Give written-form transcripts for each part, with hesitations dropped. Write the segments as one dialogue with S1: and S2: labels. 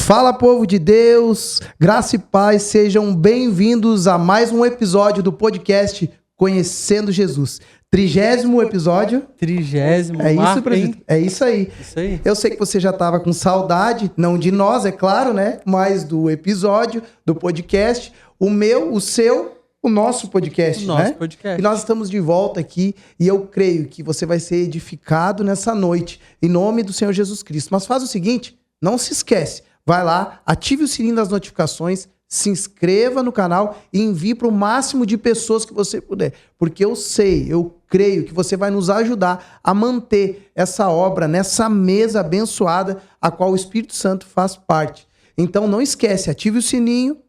S1: Fala, povo de Deus, graça e paz, sejam bem-vindos a mais um episódio do podcast Conhecendo Jesus. 30º episódio.
S2: 30º,
S1: é isso, presidente? É isso aí.
S2: Isso aí.
S1: Eu sei que você já estava com saudade, não de nós, é claro, né? Mas do episódio, do podcast, o meu, o seu, o nosso podcast,
S2: O nosso
S1: né?
S2: podcast.
S1: E nós estamos de volta aqui e eu creio que você vai ser edificado nessa noite, em nome do Senhor Jesus Cristo. Mas faz o seguinte, não se esquece, vai lá, ative o sininho das notificações, se inscreva no canal e envie para o máximo de pessoas que você puder. Porque eu sei, eu creio que você vai nos ajudar a manter essa obra nessa mesa abençoada a qual o Espírito Santo faz parte. Então não esquece, ative o sininho,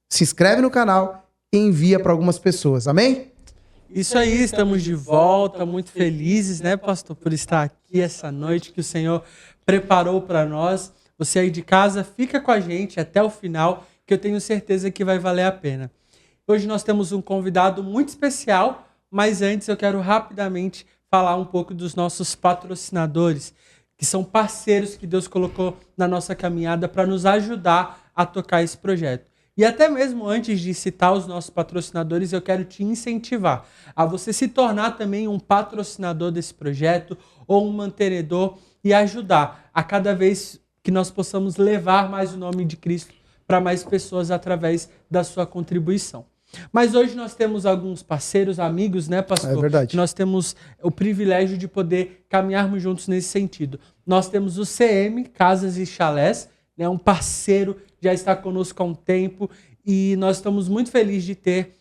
S1: se inscreve no canal e envia para algumas pessoas. Amém?
S2: Isso aí, estamos de volta, muito felizes, né, pastor, por estar aqui essa noite que o Senhor preparou para nós. Você aí de casa, fica com a gente até o final, que eu tenho certeza que vai valer a pena. Hoje nós temos um convidado muito especial, mas antes eu quero rapidamente falar um pouco dos nossos patrocinadores, que são parceiros que Deus colocou na nossa caminhada para nos ajudar a tocar esse projeto. E até mesmo antes de citar os nossos patrocinadores, eu quero te incentivar a você se tornar também um patrocinador desse projeto ou um mantenedor e ajudar a cada vez que nós possamos levar mais o nome de Cristo para mais pessoas através da sua contribuição. Mas hoje nós temos alguns parceiros, amigos, né, pastor?
S1: É verdade.
S2: Nós temos o privilégio de poder caminharmos juntos nesse sentido. Nós temos o CM, Casas e Chalés, né, um parceiro, já está conosco há um tempo e nós estamos muito felizes de ter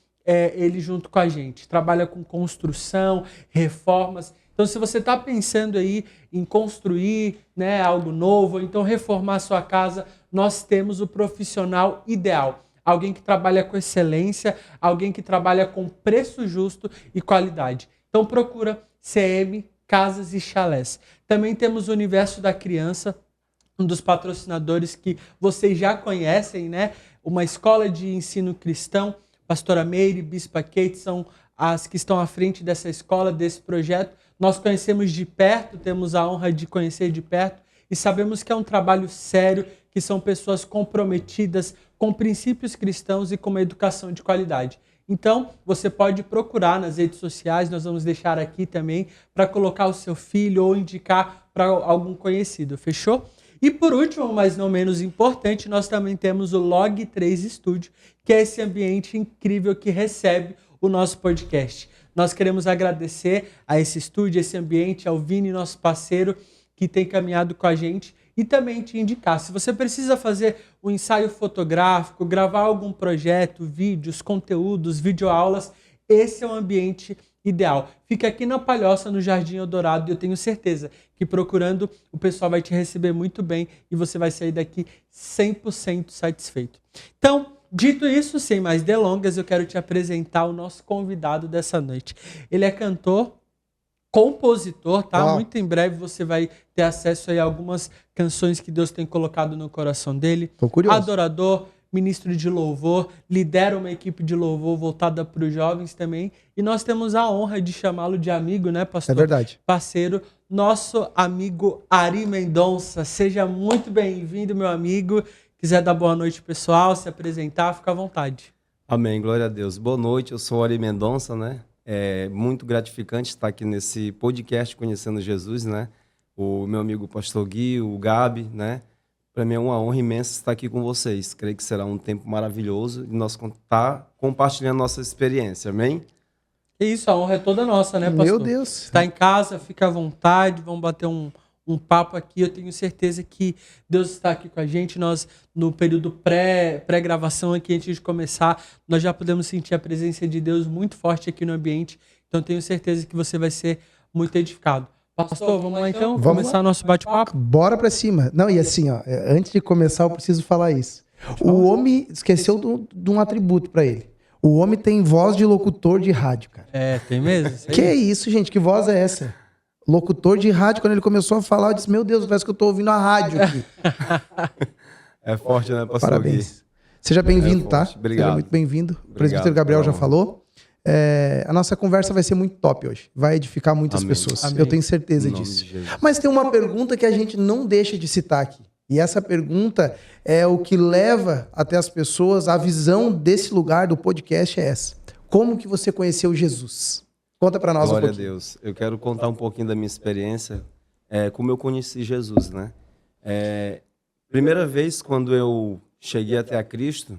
S2: ele junto com a gente. Trabalha com construção, reformas. Então, se você está pensando aí em construir, né, algo novo, ou então reformar a sua casa, nós temos o profissional ideal. Alguém que trabalha com excelência, alguém que trabalha com preço justo e qualidade. Então, procura CM, Casas e Chalés. Também temos o Universo da Criança, um dos patrocinadores que vocês já conhecem, né? Uma escola de ensino cristão. Pastora Meire, Bispa Kate são as que estão à frente dessa escola, desse projeto. Nós conhecemos de perto, temos a honra de conhecer de perto e sabemos que é um trabalho sério, que são pessoas comprometidas com princípios cristãos e com uma educação de qualidade. Então, você pode procurar nas redes sociais, nós vamos deixar aqui também, para colocar o seu filho ou indicar para algum conhecido, fechou? E por último, mas não menos importante, nós também temos o Log 3 Studio, que é esse ambiente incrível que recebe o nosso podcast. Nós queremos agradecer a esse estúdio, esse ambiente, ao Vini, nosso parceiro, que tem caminhado com a gente, e também te indicar. Se você precisa fazer um ensaio fotográfico, gravar algum projeto, vídeos, conteúdos, videoaulas, esse é o ambiente ideal. Fica aqui na Palhoça, no Jardim Eldorado, e eu tenho certeza que procurando, o pessoal vai te receber muito bem e você vai sair daqui 100% satisfeito. Então, dito isso, sem mais delongas, eu quero te apresentar o nosso convidado dessa noite. Ele é cantor, compositor, tá?
S1: Uau.
S2: Muito em breve você vai ter acesso aí a algumas canções que Deus tem colocado no coração dele.
S1: Tô curioso.
S2: Adorador, ministro de louvor, lidera uma equipe de louvor voltada para os jovens também. E nós temos a honra de chamá-lo de amigo, né, pastor?
S1: É verdade.
S2: Parceiro, nosso amigo Ari Mendonça. Seja muito bem-vindo, meu amigo. Quiser dar boa noite, pessoal, se apresentar, fica à vontade.
S3: Amém, glória a Deus. Boa noite, eu sou o Ari Mendonça, né? É muito gratificante estar aqui nesse podcast Conhecendo Jesus, né? O meu amigo pastor Gui, o Gabi, né? Para mim é uma honra imensa estar aqui com vocês. Creio que será um tempo maravilhoso e nós estar compartilhando nossa experiência, amém?
S2: É isso, a honra é toda nossa, né, pastor?
S1: Meu Deus.
S2: Está em casa, fica à vontade, vamos bater um papo aqui. Eu tenho certeza que Deus está aqui com a gente. Nós, no período pré-gravação aqui, antes de começar, nós já podemos sentir a presença de Deus muito forte aqui no ambiente. Então, eu tenho certeza que você vai ser muito edificado. Pastor, vamos lá então?
S1: Vamos
S2: Começar
S1: lá.
S2: nosso bate-papo?
S1: Bora pra cima. Não, e assim, ó, antes de começar, eu preciso falar isso. O homem esqueceu de um atributo pra ele. O homem tem voz de locutor de rádio, cara.
S2: É, tem mesmo? Isso aí?
S1: Que isso, gente? Que voz é essa? Locutor de rádio, quando ele começou a falar, eu disse, meu Deus, parece que eu tô ouvindo a rádio aqui.
S3: É forte, né, pastor
S1: Parabéns.
S3: Gui?
S1: Seja bem-vindo, tá?
S3: forte. Obrigado.
S1: Seja muito bem-vindo. O
S3: Obrigado,
S1: presbítero Gabriel já
S3: pela honra.
S1: falou. A nossa conversa vai ser muito top hoje. Vai edificar muitas
S3: Amém.
S1: pessoas.
S2: Amém.
S1: Eu tenho certeza
S3: Em nome
S1: disso.
S3: de Jesus.
S1: Mas tem uma pergunta que a gente não deixa de citar aqui. E essa pergunta é o que leva até as pessoas, a visão desse lugar do podcast é essa. Como que você conheceu Jesus? Conta para nós
S3: Glória
S1: um pouquinho.
S3: a Deus. Eu quero contar um pouquinho da minha experiência, como eu conheci Jesus, né? Primeira vez quando eu cheguei até a Cristo,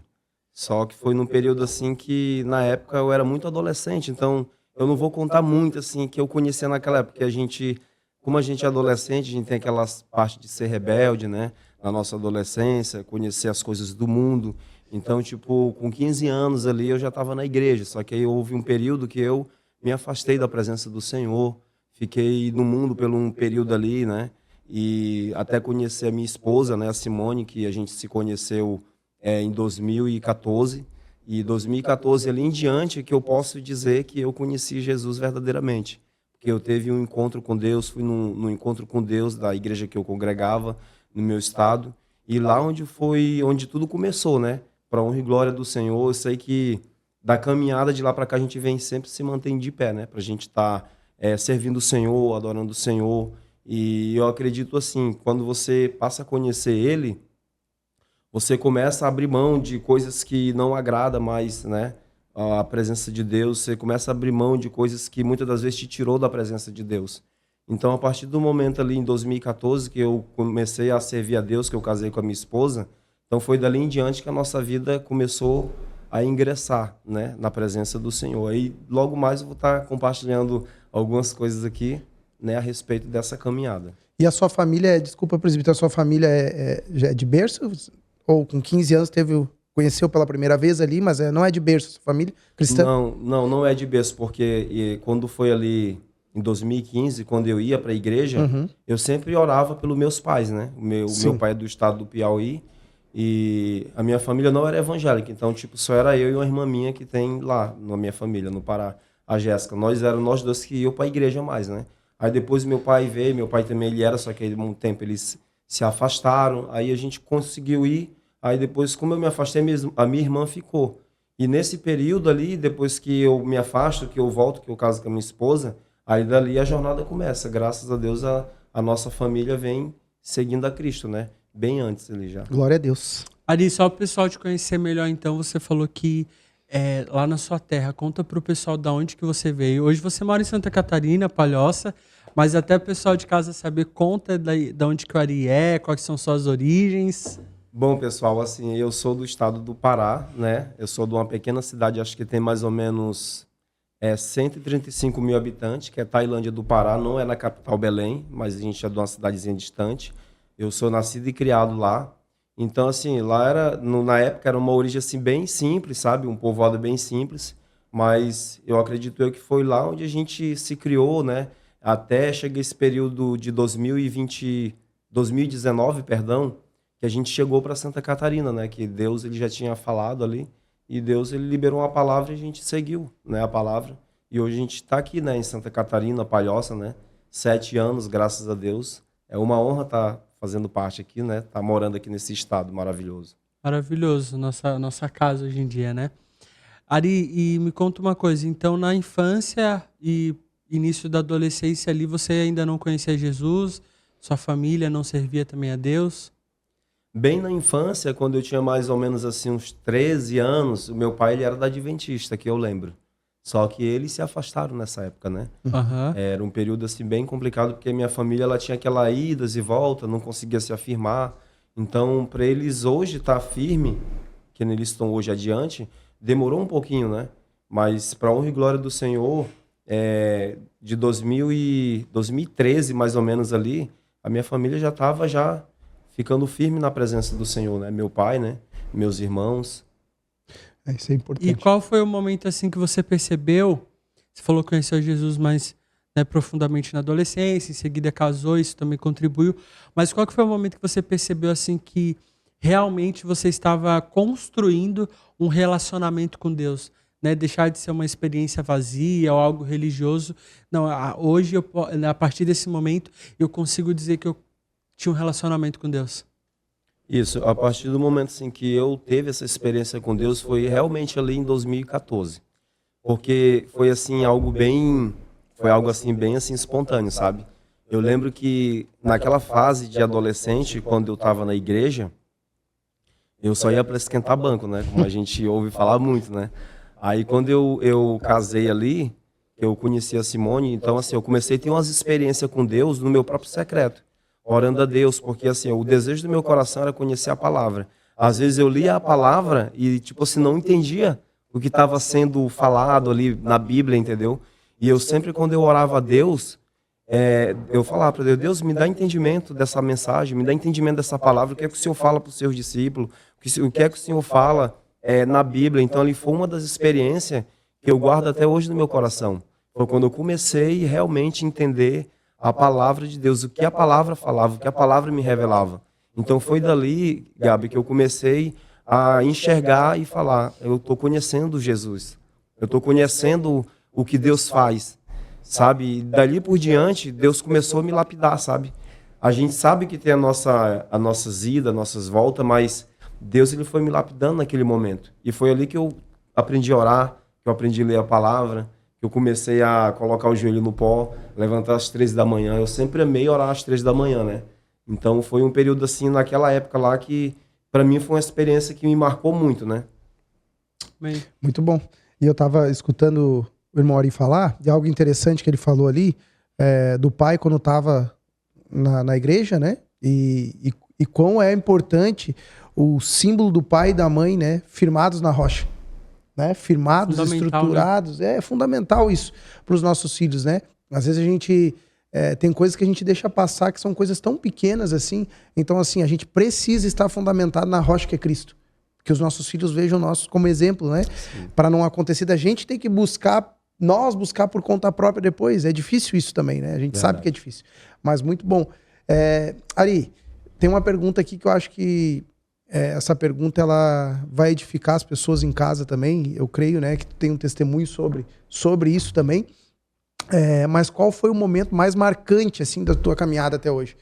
S3: só que foi num período assim que na época eu era muito adolescente, então eu não vou contar muito assim que eu conhecia naquela época, porque como a gente é adolescente, a gente tem aquelas partes de ser rebelde, né? Na nossa adolescência, conhecer as coisas do mundo. Então, tipo, com 15 anos ali eu já estava na igreja, só que aí houve um período que eu me afastei da presença do Senhor, fiquei no mundo por um período ali, né? E até conhecer a minha esposa, né, a Simone, que a gente se conheceu em 2014. E 2014 ali em diante que eu posso dizer que eu conheci Jesus verdadeiramente. Porque eu teve um encontro com Deus, fui num encontro com Deus da igreja que eu congregava no meu estado. E lá onde tudo começou, né? Para honra e glória do Senhor. Eu sei que da caminhada de lá para cá a gente vem sempre se mantém de pé, né? Para a gente estar servindo o Senhor, adorando o Senhor. E eu acredito assim, quando você passa a conhecer Ele, você começa a abrir mão de coisas que não agrada mais, né? A presença de Deus, você começa a abrir mão de coisas que muitas das vezes te tirou da presença de Deus. Então, a partir do momento ali em 2014 que eu comecei a servir a Deus, que eu casei com a minha esposa, então foi dali em diante que a nossa vida começou a ingressar, né, na presença do Senhor. Aí logo mais eu vou estar compartilhando algumas coisas aqui, né, a respeito dessa caminhada.
S1: E a sua família, desculpa, presbítero, a sua família já é de berço? Ou com 15 anos conheceu pela primeira vez ali, mas não é de berço, sua família cristã?
S3: Não é de berço, porque quando foi ali em 2015, quando eu ia para a igreja, eu sempre orava pelos meus pais, né? O meu pai é do estado do Piauí e a minha família não era evangélica, então tipo só era eu e uma irmã minha que tem lá na minha família, no Pará, a Jéssica. Nós dois que iam para a igreja mais, né? Aí depois meu pai veio, meu pai também ele era, só que há um tempo eles se afastaram, aí a gente conseguiu ir, aí depois, como eu me afastei, a minha irmã ficou. E nesse período ali, depois que eu me afasto, que eu volto, que eu caso com a minha esposa, aí dali a jornada começa. Graças a Deus, a nossa família vem seguindo a Cristo, né? Bem antes ali já.
S1: Glória a Deus.
S2: Ari, só para o pessoal te conhecer melhor, então, você falou que lá na sua terra, conta para o pessoal de onde que você veio. Hoje você mora em Santa Catarina, Palhoça, mas até o pessoal de casa saber, conta de onde que o Ari é, quais são suas origens.
S3: Bom, pessoal, assim, eu sou do estado do Pará, né? Eu sou de uma pequena cidade, acho que tem mais ou menos 135 mil habitantes, que é Tailândia do Pará, não é na capital Belém, mas a gente é de uma cidadezinha distante. Eu sou nascido e criado lá. Então, assim, lá na época era uma origem assim, bem simples, sabe? Um povoado bem simples, mas eu acredito que foi lá onde a gente se criou, né? Até chegar esse período de 2019, perdão, que a gente chegou para Santa Catarina, né? Que Deus ele já tinha falado ali e Deus ele liberou uma palavra e a gente seguiu, né? A palavra. E hoje a gente está aqui, né? Em Santa Catarina, Palhoça, né? 7 anos, graças a Deus. É uma honra estar fazendo parte aqui, né? Tá morando aqui nesse estado maravilhoso.
S2: Maravilhoso, nossa casa hoje em dia, né? Ari, e me conta uma coisa, então na infância e início da adolescência ali, você ainda não conhecia Jesus? Sua família não servia também a Deus?
S3: Bem na infância, quando eu tinha mais ou menos assim uns 13 anos, o meu pai ele era da Adventista, que eu lembro. Só que eles se afastaram nessa época, né? Era um período assim bem complicado, porque minha família ela tinha aquela idas e volta, não conseguia se afirmar. Então, para eles hoje estar firme, que eles estão hoje adiante, demorou um pouquinho, né? Mas para honra e glória do Senhor, de 2013 mais ou menos ali, a minha família já estava ficando firme na presença do Senhor, né? Meu pai, né? Meus irmãos.
S1: Isso é importante.
S2: E qual foi o momento assim que você percebeu? Você falou que conheceu Jesus mais profundamente na adolescência, em seguida casou, isso também contribuiu. Mas qual que foi o momento que você percebeu assim que realmente você estava construindo um relacionamento com Deus? Né? Deixar de ser uma experiência vazia ou algo religioso. Não, hoje, a partir desse momento, eu consigo dizer que eu tinha um relacionamento com Deus.
S3: Isso, a partir do momento assim, que eu teve essa experiência com Deus foi realmente ali em 2014. Porque foi assim algo bem assim espontâneo, sabe? Eu lembro que naquela fase de adolescente, quando eu estava na igreja, eu só ia para esquentar banco, né? Como a gente ouve falar muito, né? Aí quando eu casei ali, eu conheci a Simone, então assim, eu comecei a ter umas experiências com Deus no meu próprio secreto, orando a Deus, porque assim, o desejo do meu coração era conhecer a palavra. Às vezes eu lia a palavra e, tipo assim, não entendia o que estava sendo falado ali na Bíblia, entendeu? E eu sempre, quando eu orava a Deus, eu falava para Deus, Deus, me dá entendimento dessa mensagem, me dá entendimento dessa palavra, o que é que o Senhor fala para os seus discípulos, o que é que o Senhor fala na Bíblia. Então, ali foi uma das experiências que eu guardo até hoje no meu coração. Foi quando eu comecei realmente a entender a palavra de Deus, o que a palavra falava, o que a palavra me revelava. Então, foi dali, Gabi, que eu comecei a enxergar e falar, eu estou conhecendo Jesus, eu estou conhecendo o que Deus faz. Sabe, e dali por diante, Deus começou a me lapidar, sabe? A gente sabe que tem a nossas idas, nossas voltas, mas Deus ele foi me lapidando naquele momento. E foi ali que eu aprendi a orar, que eu aprendi a ler a palavra, que eu comecei a colocar o joelho no pó, levantar às 3 da manhã. Eu sempre amei orar às 3 da manhã, né? Então foi um período assim, naquela época lá, que para mim foi uma experiência que me marcou muito, né?
S2: Bem,
S1: Muito bom. E eu tava escutando o irmão Ari falar de algo interessante que ele falou ali, do pai quando estava na igreja, né? E quão é importante o símbolo do pai e da mãe, né? Firmados na rocha, né? Firmados, estruturados. Né? É fundamental isso para os nossos filhos, né? Às vezes a gente tem coisas que a gente deixa passar que são coisas tão pequenas assim. Então, assim, a gente precisa estar fundamentado na rocha que é Cristo. Que os nossos filhos vejam nós como exemplo, né? Para não acontecer da gente ter que buscar por conta própria depois. É difícil isso também, né? A gente sabe que é difícil. Mas muito bom. Ari, tem uma pergunta aqui que eu acho que essa pergunta ela vai edificar as pessoas em casa também. Eu creio, né? Que tu tem um testemunho sobre isso também. Mas qual foi o momento mais marcante, assim, da tua caminhada até hoje?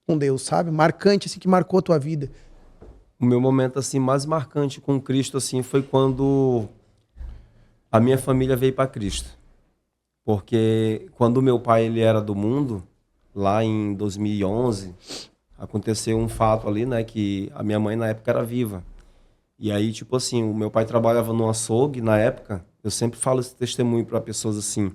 S1: Com Deus, sabe? Marcante, assim, que marcou a tua vida.
S3: O meu momento assim mais marcante com Cristo assim foi quando a minha família veio para Cristo. Porque quando meu pai ele era do mundo, lá em 2011, aconteceu um fato ali, né, que a minha mãe na época era viva. E aí, tipo assim, o meu pai trabalhava no açougue na época. Eu sempre falo esse testemunho para pessoas assim,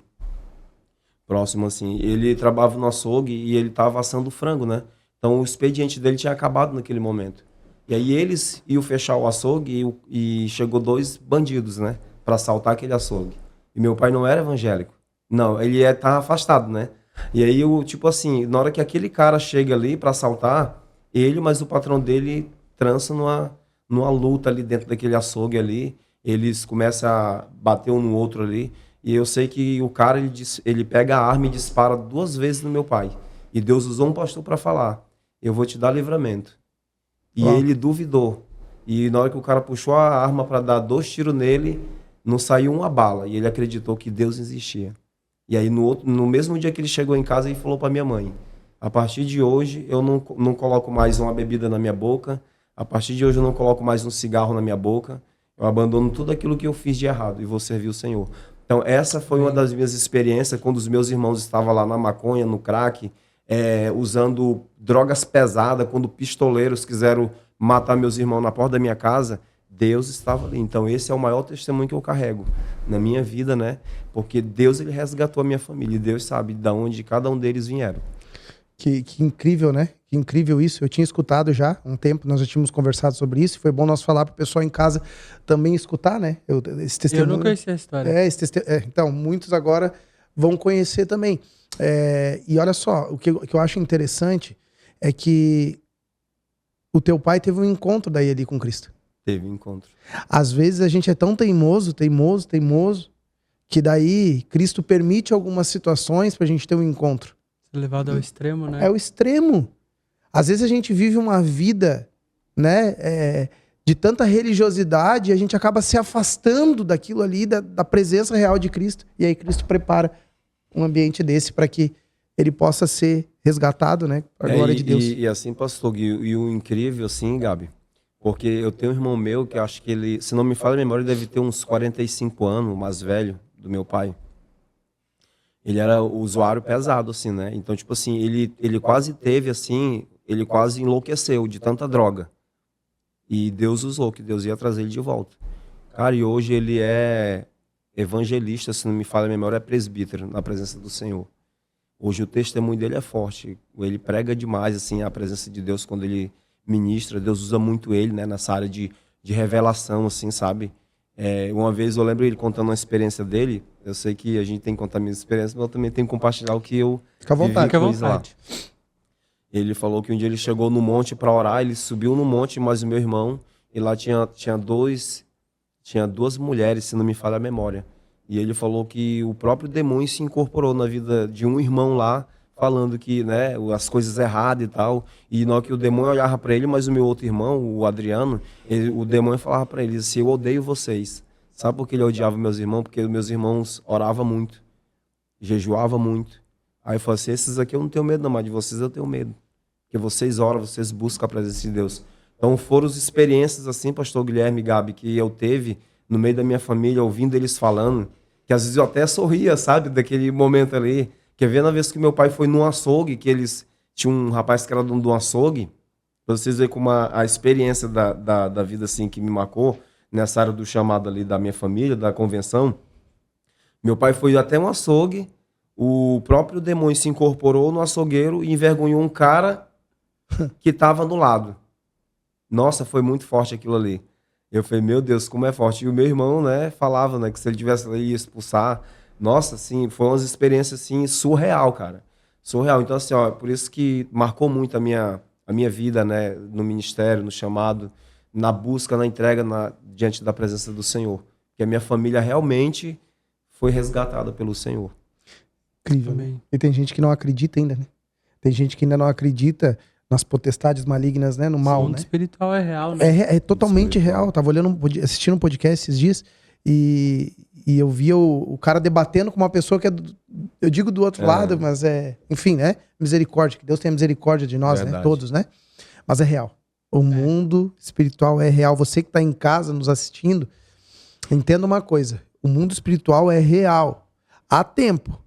S3: próximas assim. Ele trabalhava no açougue e ele estava assando frango, né? Então o expediente dele tinha acabado naquele momento. E aí eles iam fechar o açougue e chegou 2 bandidos, né? Para assaltar aquele açougue. E meu pai não era evangélico. Não, ele tava afastado, né? E aí, tipo assim, na hora que aquele cara chega ali para assaltar, ele, mas o patrão dele trança numa luta ali dentro daquele açougue ali. Eles começam a bater um no outro ali. E eu sei que o cara, ele pega a arma e dispara 2 vezes no meu pai. E Deus usou um pastor para falar, eu vou te dar livramento. E ele duvidou. E na hora que o cara puxou a arma para dar 2 tiros nele, não saiu uma bala. E ele acreditou que Deus existia. E aí no mesmo dia que ele chegou em casa, ele falou para minha mãe, a partir de hoje eu não coloco mais uma bebida na minha boca, a partir de hoje eu não coloco mais um cigarro na minha boca, eu abandono tudo aquilo que eu fiz de errado e vou servir o Senhor. Então essa foi uma das minhas experiências quando os meus irmãos estavam lá na maconha, no crack, usando drogas pesadas, quando pistoleiros quiseram matar meus irmãos na porta da minha casa, Deus estava ali. Então esse é o maior testemunho que eu carrego na minha vida, né? Porque Deus ele resgatou a minha família e Deus sabe de onde cada um deles vieram.
S1: Que incrível, né? Que incrível isso. Eu tinha escutado já há um tempo, nós já tínhamos conversado sobre isso. Foi bom nós falar para o pessoal em casa também escutar, né? Esse testemunho.
S2: Eu não conhecia a história.
S1: Então, muitos agora vão conhecer também. E olha só, o que eu acho interessante é que o teu pai teve um encontro daí ali com Cristo.
S3: Teve um encontro.
S1: Às vezes a gente é tão teimoso, que daí Cristo permite algumas situações pra gente ter um encontro.
S2: Levado ao extremo, né?
S1: É o extremo. Às vezes a gente vive uma vida, né, de tanta religiosidade e a gente acaba se afastando daquilo ali, da presença real de Cristo. E aí Cristo prepara um ambiente desse para que ele possa ser resgatado, né? Para a glória de Deus.
S3: E assim, pastor Gui, e o incrível, assim, Gabi, porque eu tenho um irmão meu que eu acho que ele, se não me falha a memória, ele deve ter uns 45 anos, mais velho do meu pai. ele era usuário pesado, assim, né? Então, tipo assim, ele quase teve, assim, ele quase enlouqueceu de tanta droga. E Deus usou, que Deus ia trazer ele de volta. Cara, e hoje ele é evangelista, se não me falha a memória, é presbítero na presença do Senhor. Hoje o testemunho dele é forte. Ele prega demais, assim, a presença de Deus quando ele ministra. Deus usa muito ele, né, nessa área de revelação, assim, sabe? Uma vez eu lembro ele contando uma experiência dele. Eu sei que a gente tem que contar minhas experiências, mas eu também tenho que compartilhar o que eu
S1: Fica à vontade.
S3: vivi com eles lá. Ele falou que um dia ele chegou no monte para orar, ele subiu no monte, mas o meu irmão, e lá tinha duas mulheres, se não me falha a memória. E ele falou que o próprio demônio se incorporou na vida de um irmão lá, falando que, né, as coisas erradas e tal. E na hora que o demônio olhava para ele, mas o meu outro irmão, o Adriano, o demônio falava para ele assim: eu odeio vocês. Sabe por que ele odiava meus irmãos? Porque meus irmãos oravam muito, jejuavam muito. Aí eu falei assim: esses aqui eu não tenho medo não, mas de vocês eu tenho medo. Porque vocês oram, vocês buscam a presença de Deus. Então foram as experiências assim, pastor Guilherme e Gabi, que eu teve no meio da minha família, ouvindo eles falando, que às vezes eu até sorria, sabe, daquele momento ali. Quer ver na vez que meu pai foi num açougue, que eles tinham um rapaz que era de um açougue, pra vocês verem como a experiência da vida assim que me marcou, nessa área do chamado ali da minha família, da convenção. Meu pai foi até um açougue, o próprio demônio se incorporou no açougueiro e envergonhou um cara que estava do lado. Nossa, foi muito forte aquilo ali. Eu falei, meu Deus, como é forte. E o meu irmão, né, falava, né, que se ele tivesse ali, ia expulsar. Nossa, assim, foi uma experiência, assim, surreal, cara. Surreal. Então, assim, ó, por isso que marcou muito a minha vida, né, no ministério, no chamado, na busca, na entrega, diante da presença do Senhor. Que a minha família realmente foi resgatada pelo Senhor.
S1: Incrível.
S2: Amém.
S1: E tem gente que não acredita ainda, né? Tem gente que ainda não acredita nas potestades malignas, né? No mal,
S2: O mundo
S1: né?
S2: espiritual é real, né?
S1: É totalmente real. Eu tava assistindo um podcast esses dias e eu via o cara debatendo com uma pessoa que é, eu digo do outro lado, mas enfim, né? Misericórdia, que Deus tenha misericórdia de nós, né? Todos, né? Mas é real. O mundo espiritual é real. Você que tá em casa nos assistindo, entenda uma coisa. O mundo espiritual é real. Há tempo.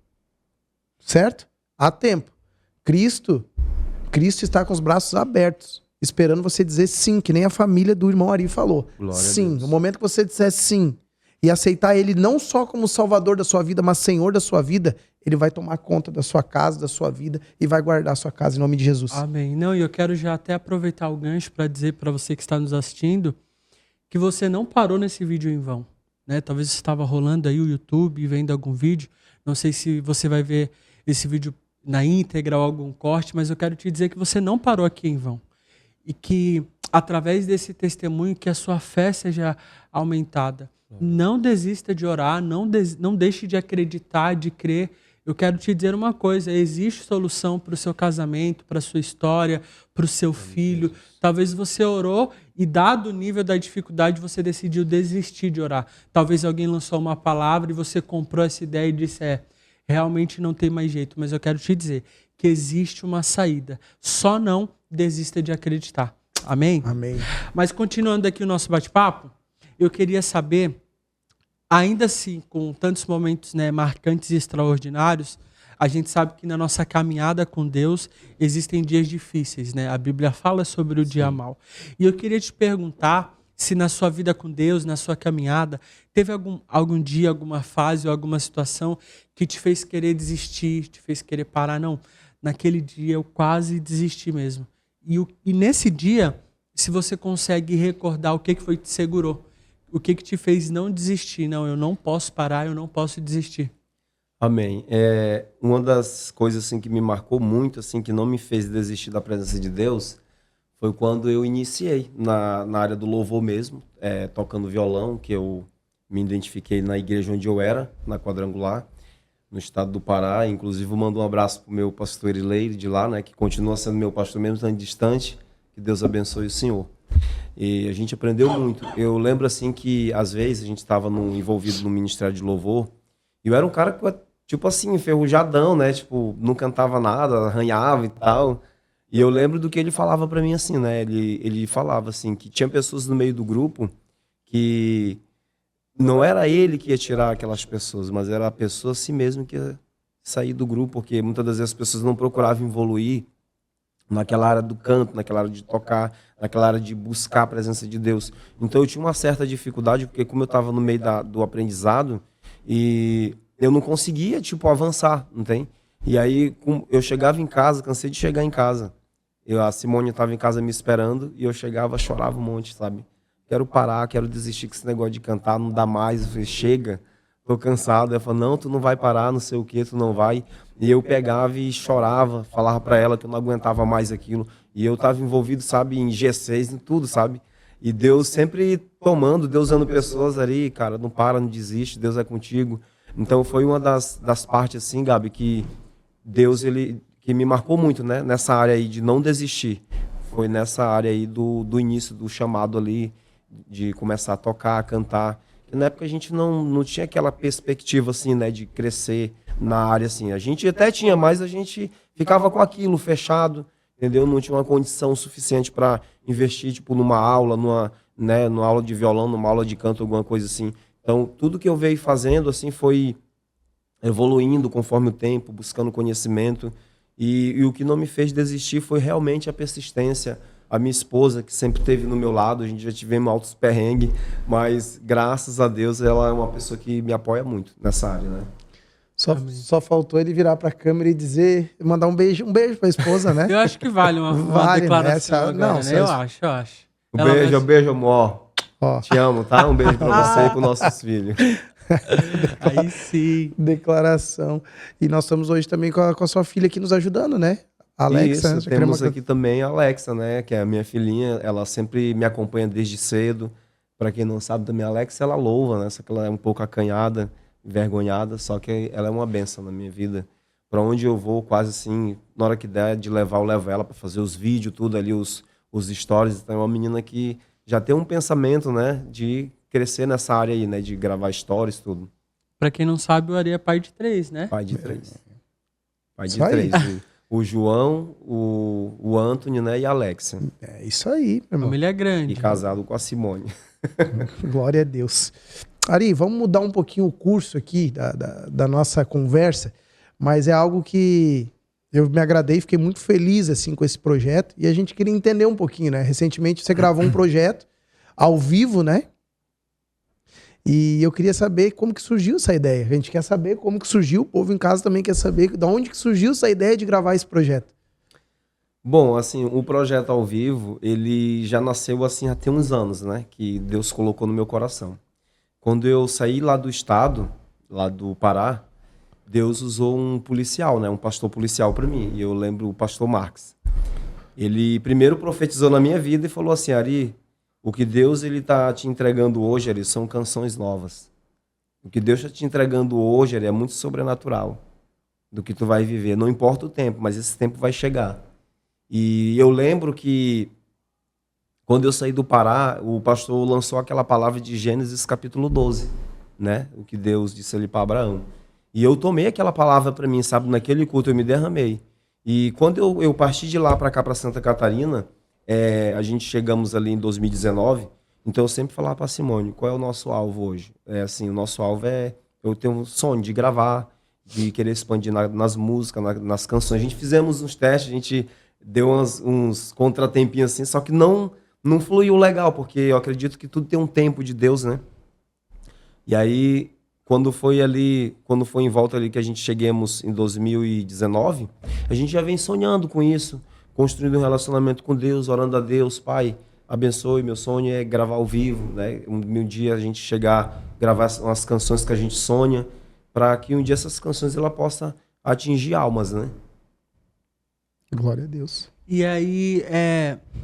S1: Certo? Há tempo. Cristo está com os braços abertos, esperando você dizer sim, que nem a família do irmão Ari falou.
S3: Glória
S1: sim, no momento que você disser sim e aceitar ele não só como salvador da sua vida, mas senhor da sua vida, ele vai tomar conta da sua casa, da sua vida e vai guardar a sua casa em nome de Jesus.
S2: Amém. Não, e eu quero já até aproveitar o gancho para dizer para você que está nos assistindo que você não parou nesse vídeo em vão, né? Talvez você estava rolando aí o YouTube, vendo algum vídeo, não sei se você vai ver esse vídeo na íntegra ou algum corte, mas eu quero te dizer que você não parou aqui em vão. E que, através desse testemunho, que a sua fé seja aumentada. Não desista de orar, não deixe de acreditar, de crer. Eu quero te dizer uma coisa, existe solução para o seu casamento, para a sua história, para o seu filho. Talvez você orou e, dado o nível da dificuldade, você decidiu desistir de orar. Talvez alguém lançou uma palavra e você comprou essa ideia e disse, realmente não tem mais jeito, mas eu quero te dizer que existe uma saída. Só não desista de acreditar. Amém?
S1: Amém.
S2: Mas continuando aqui o nosso bate-papo, eu queria saber, ainda assim, com tantos momentos, né, marcantes e extraordinários, a gente sabe que na nossa caminhada com Deus existem dias difíceis, né? A Bíblia fala sobre o dia mau. E eu queria te perguntar se na sua vida com Deus, na sua caminhada, teve algum dia, alguma fase ou alguma situação que te fez querer desistir, te fez querer parar. Não, naquele dia eu quase desisti mesmo. E nesse dia, se você consegue recordar o que foi que te segurou, o que te fez não desistir. Não, eu não posso parar, eu não posso desistir.
S3: Amém. Uma das coisas assim, que me marcou muito, assim, que não me fez desistir da presença de Deus, foi quando eu iniciei na área do louvor mesmo, tocando violão, que eu me identifiquei na igreja onde eu era, na Quadrangular, no estado do Pará. Inclusive, eu mando um abraço para o meu pastor Erileire de lá, né, que continua sendo meu pastor mesmo estando distante. Que Deus abençoe o senhor. E a gente aprendeu muito. Eu lembro assim que, às vezes, a gente estava envolvido no ministério de louvor, e eu era um cara que, tipo assim, enferrujadão, né, tipo, não cantava nada, arranhava e tal. E eu lembro do que ele falava para mim assim, né? Ele falava assim, que tinha pessoas no meio do grupo que não era ele que ia tirar aquelas pessoas, mas era a pessoa a si mesmo que ia sair do grupo, porque muitas das vezes as pessoas não procuravam evoluir naquela área do canto, naquela área de tocar, naquela área de buscar a presença de Deus. Então eu tinha uma certa dificuldade, porque como eu estava no meio do aprendizado, e eu não conseguia, tipo, avançar, não tem? E aí eu chegava em casa, cansei de chegar em casa. A Simone estava em casa me esperando, e eu chegava, chorava um monte, sabe? Quero parar, quero desistir com esse negócio de cantar, não dá mais. Eu falei, chega, tô cansado. Ela falou, não, tu não vai parar, não sei o que, tu não vai. E eu pegava e chorava, falava para ela que eu não aguentava mais aquilo. E eu estava envolvido, sabe, em G6, em tudo, sabe? E Deus sempre tomando, Deus usando pessoas ali, cara, não para, não desiste, Deus é contigo. Então foi uma das partes, assim, Gabi, que Deus, que me marcou muito, né? Nessa área aí de não desistir. Foi nessa área aí do início do chamado ali, de começar a tocar, a cantar. E na época a gente não tinha aquela perspectiva, assim, né, de crescer na área, assim. A gente até tinha, mas a gente ficava com aquilo fechado, entendeu? Não tinha uma condição suficiente para investir, tipo, numa aula, numa aula de violão, numa aula de canto, alguma coisa assim. Então, tudo que eu veio fazendo, assim, foi evoluindo conforme o tempo, buscando conhecimento. E o que não me fez desistir foi realmente a persistência. A minha esposa, que sempre esteve no meu lado, a gente já tivemos altos perrengues, mas graças a Deus ela é uma pessoa que me apoia muito nessa área, né?
S1: Só faltou ele virar para a câmera e dizer, mandar um beijo para a esposa, né?
S2: Eu acho que vale uma
S1: Vale,
S2: declaração
S1: né?
S2: agora,
S1: Não,
S2: né? Eu acho.
S3: Um beijo, amor.
S1: Ó.
S3: Te amo, tá? Um beijo para você e para nossos filhos.
S2: Aí sim.
S1: Declaração. E nós estamos hoje também com a sua filha aqui nos ajudando, né? Alexa.
S3: Isso, temos aqui também a Alexa, né? Que é a minha filhinha. Ela sempre me acompanha desde cedo. Para quem não sabe também, a Alexa, ela louva, né? Só que ela é um pouco acanhada, envergonhada. Só que ela é uma bênção na minha vida. Para onde eu vou, quase assim, na hora que der de levar, eu levo ela para fazer os vídeos, tudo ali, os stories. Então é uma menina que já tem um pensamento, né? De crescer nessa área aí, né? De gravar stories, tudo.
S2: Pra quem não sabe, o Ari é pai de 3, né?
S3: Pai de 3. Pai de
S1: Isso aí.
S3: 3. O João, o Anthony, né? E a Alexa.
S1: É isso aí, meu irmão.
S2: Família é grande.
S3: E casado com a Simone.
S1: Glória a Deus. Ari, vamos mudar um pouquinho o curso aqui da nossa conversa, mas é algo que eu me agradei, fiquei muito feliz assim com esse projeto e a gente queria entender um pouquinho, né? Recentemente você gravou um projeto ao vivo, né? E eu queria saber como que surgiu essa ideia. A gente quer saber como que surgiu, o povo em casa também quer saber de onde que surgiu essa ideia de gravar esse projeto.
S3: Bom, assim, o projeto ao vivo, ele já nasceu assim há tem uns anos, né? Que Deus colocou no meu coração. Quando eu saí lá do estado, lá do Pará, Deus usou um policial, né? Um pastor policial para mim. E eu lembro o pastor Marques. Ele primeiro profetizou na minha vida e falou assim, Ari, o que Deus ele tá te entregando hoje, Ari, são canções novas. O que Deus está te entregando hoje, Ari, é muito sobrenatural do que tu vai viver. Não importa o tempo, mas esse tempo vai chegar. E eu lembro que quando eu saí do Pará, o pastor lançou aquela palavra de Gênesis capítulo 12, né? O que Deus disse ali para Abraão. E eu tomei aquela palavra para mim, sabe? Naquele culto eu me derramei. E quando eu parti de lá para cá, para Santa Catarina, a gente chegamos ali em 2019, então eu sempre falava para Simone, qual é o nosso alvo hoje? Assim, o nosso alvo eu tenho um sonho de gravar, de querer expandir nas músicas, nas canções. A gente fizemos uns testes, a gente deu uns contratempinhos assim, só que não fluiu legal, porque eu acredito que tudo tem um tempo de Deus, né? E aí, quando foi em volta ali que a gente chegamos em 2019, a gente já vem sonhando com isso, construindo um relacionamento com Deus, orando a Deus, Pai, abençoe, meu sonho é gravar ao vivo, né? Um dia a gente chegar, gravar umas canções que a gente sonha, para que um dia essas canções ela possa atingir almas, né?
S1: Glória a Deus.
S2: E aí,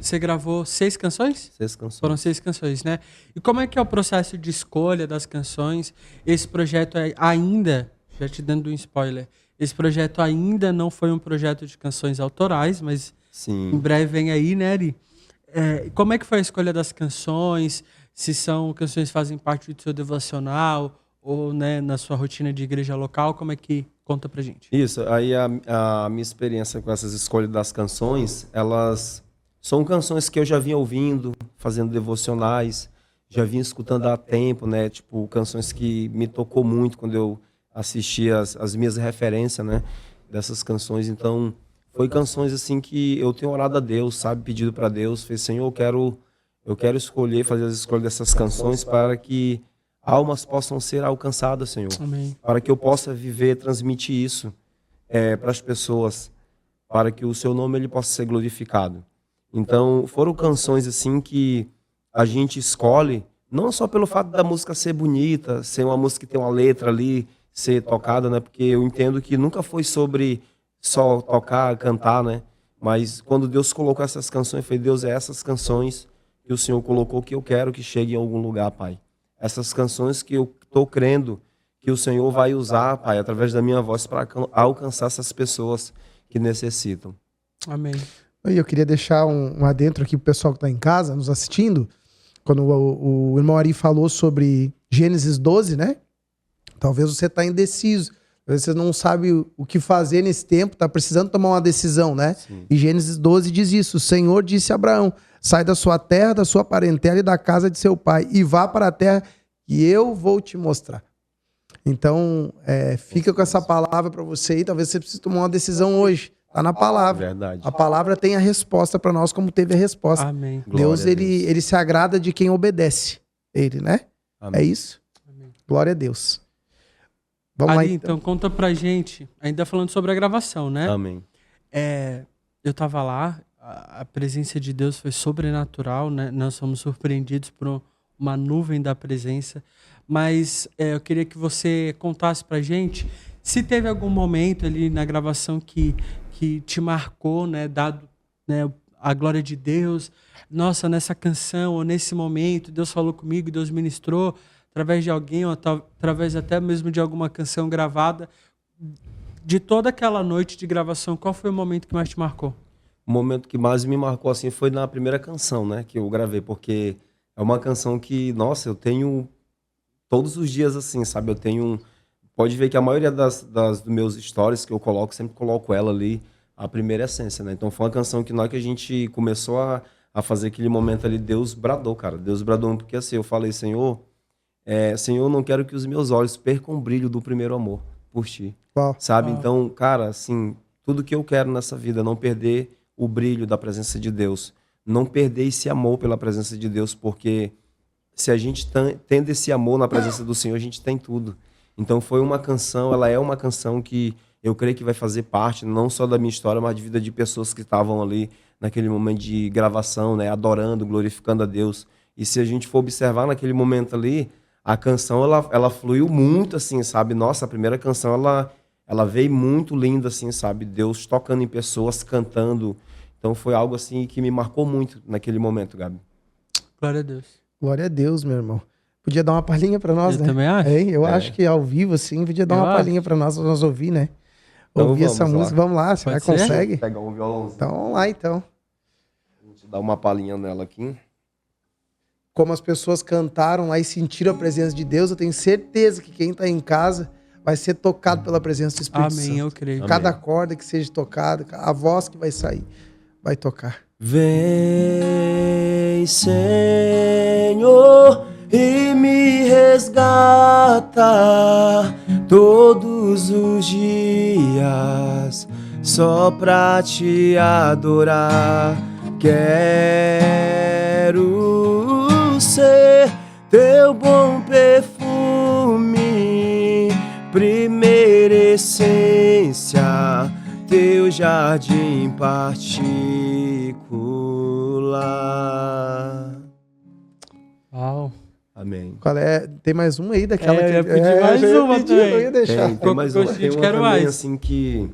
S2: você gravou 6 canções?
S3: 6 canções.
S2: Foram 6 canções, né? E como é que é o processo de escolha das canções? Esse projeto ainda, já te dando um spoiler, esse projeto ainda não foi um projeto de canções autorais, mas
S3: Sim.
S2: Em breve vem aí, né, Ari? Como é que foi a escolha das canções? Se são canções que fazem parte do seu devocional ou, né, na sua rotina de igreja local, como é que conta pra gente?
S3: Isso, aí a minha experiência com essas escolhas das canções, elas são canções que eu já vinha ouvindo, fazendo devocionais, já vinha escutando há tempo, né? Tipo, canções que me tocou muito quando eu assistir as minhas referências, né, dessas canções. Então, foi canções assim que eu tenho orado a Deus, sabe, pedido para Deus, falei, Senhor, eu quero escolher, fazer as escolhas dessas canções para que almas possam ser alcançadas, Senhor.
S2: Amém.
S3: Para que eu possa viver, transmitir isso para as pessoas, para que o seu nome ele possa ser glorificado. Então, foram canções assim que a gente escolhe, não só pelo fato da música ser bonita, ser uma música que tem uma letra ali, ser tocada, né? Porque eu entendo que nunca foi sobre só tocar, cantar, né? Mas quando Deus colocou essas canções, foi Deus, é essas canções que o Senhor colocou que eu quero que chegue em algum lugar, Pai. Essas canções que eu estou crendo que o Senhor vai usar, Pai, através da minha voz para alcançar essas pessoas que necessitam.
S2: Amém.
S1: E eu queria deixar um adentro aqui pro pessoal que está em casa, nos assistindo, quando o irmão Ari falou sobre Gênesis 12, né? Talvez você está indeciso, talvez você não sabe o que fazer nesse tempo, está precisando tomar uma decisão, né?
S3: Sim.
S1: E Gênesis 12 diz isso, o Senhor disse a Abraão, sai da sua terra, da sua parentela e da casa de seu pai, e vá para a terra que eu vou te mostrar. Então, fica com essa palavra para você aí, talvez você precise tomar uma decisão hoje. Está na palavra.
S3: Verdade.
S1: A palavra tem a resposta para nós, como teve a resposta.
S2: Amém.
S1: Deus,
S3: Glória a Deus.
S1: ele se agrada de quem obedece. Ele, né?
S3: Amém.
S1: É isso?
S2: Amém.
S1: Glória a Deus. Vamos
S2: Ali,
S1: lá,
S2: então, conta pra gente, ainda falando sobre a gravação, né?
S3: Amém.
S2: Eu tava lá, a presença de Deus foi sobrenatural, né? Nós fomos surpreendidos por uma nuvem da presença. Mas eu queria que você contasse pra gente se teve algum momento ali na gravação que te marcou, né? Dado, né, a glória de Deus. Nossa, nessa canção ou nesse momento, Deus falou comigo, Deus ministrou através de alguém, ou através até mesmo de alguma canção gravada. De toda aquela noite de gravação, qual foi o momento que mais te marcou?
S3: O momento que mais me marcou assim foi na primeira canção, né, que eu gravei, porque é uma canção que, nossa, eu tenho todos os dias assim, sabe? Eu tenho, pode ver que a maioria dos meus stories que eu coloco, sempre coloco ela ali, a primeira essência, né? Então foi uma canção que na hora que a gente começou a fazer aquele momento ali, Deus bradou, cara. Deus bradou, porque assim, eu falei, Senhor, Senhor, não quero que os meus olhos percam o brilho do primeiro amor por ti.
S1: Uau.
S3: Sabe? Então, cara, assim, tudo que eu quero nessa vida é não perder o brilho da presença de Deus. Não perder esse amor pela presença de Deus, porque se a gente tendo esse amor na presença do Senhor, a gente tem tudo. Então foi uma canção, ela é uma canção que eu creio que vai fazer parte, não só da minha história, mas de vida de pessoas que estavam ali naquele momento de gravação, né, adorando, glorificando a Deus. E se a gente for observar naquele momento ali, a canção, ela fluiu muito, assim, sabe? Nossa, a primeira canção, ela veio muito linda, assim, sabe? Deus tocando em pessoas, cantando. Então foi algo, assim, que me marcou muito naquele momento, Gabi.
S2: Glória a Deus.
S1: Glória a Deus, meu irmão. Podia dar uma palhinha para nós,
S2: Eu
S1: né?
S2: também acho.
S1: Eu acho que ao vivo, assim, podia dar
S2: Eu
S1: uma
S2: acho.
S1: palhinha para nós ouvir, né?
S3: Então
S1: Ouvir
S3: vamos
S1: essa
S3: lá.
S1: música. Vamos lá, será
S2: Pode
S1: que
S2: ser?
S1: consegue?
S3: Pegar um violãozinho.
S1: Então vamos lá, então.
S3: A gente dá uma palhinha nela aqui.
S1: Como as pessoas cantaram lá e sentiram a presença de Deus, eu tenho certeza que quem está em casa vai ser tocado pela presença do Espírito
S2: Amém,
S1: Santo.
S2: eu creio.
S1: Cada corda que seja tocada, a voz que vai sair, vai tocar.
S3: Vem, Senhor, e me resgata todos os dias, só pra te adorar. Quero ser teu bom perfume, primeira essência, teu jardim particular.
S2: Uau.
S3: Amém.
S1: Qual é? Tem mais uma aí daquela
S2: Eu ia
S1: que...
S2: pedir mais
S1: eu ia
S2: uma
S1: pedir,
S2: também.
S1: eu ia deixar.
S3: Tem mais uma,
S2: Gostinho
S3: tem
S2: de
S3: uma
S2: quero
S3: também,
S2: mais.
S3: assim, que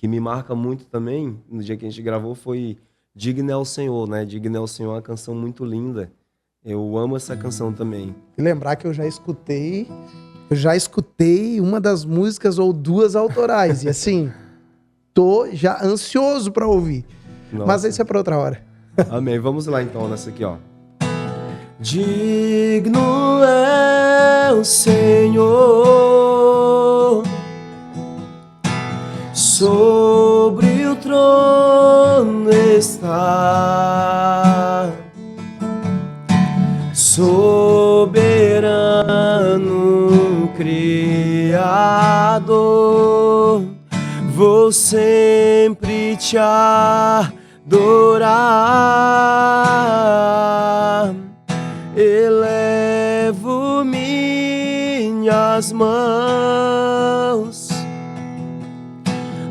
S3: me marca muito também, no dia que a gente gravou, foi Digno é o Senhor, né? Digno é o Senhor é uma canção muito linda. Eu amo essa canção também.
S1: E lembrar que eu já escutei uma das músicas ou duas autorais. E assim, tô já ansioso para ouvir.
S3: Nossa.
S1: Mas isso é para outra hora.
S3: Amém. Vamos lá então nessa aqui, ó. Digno é o Senhor, sobre o trono está, soberano Criador. Criador, vou sempre te adorar. Elevo minhas mãos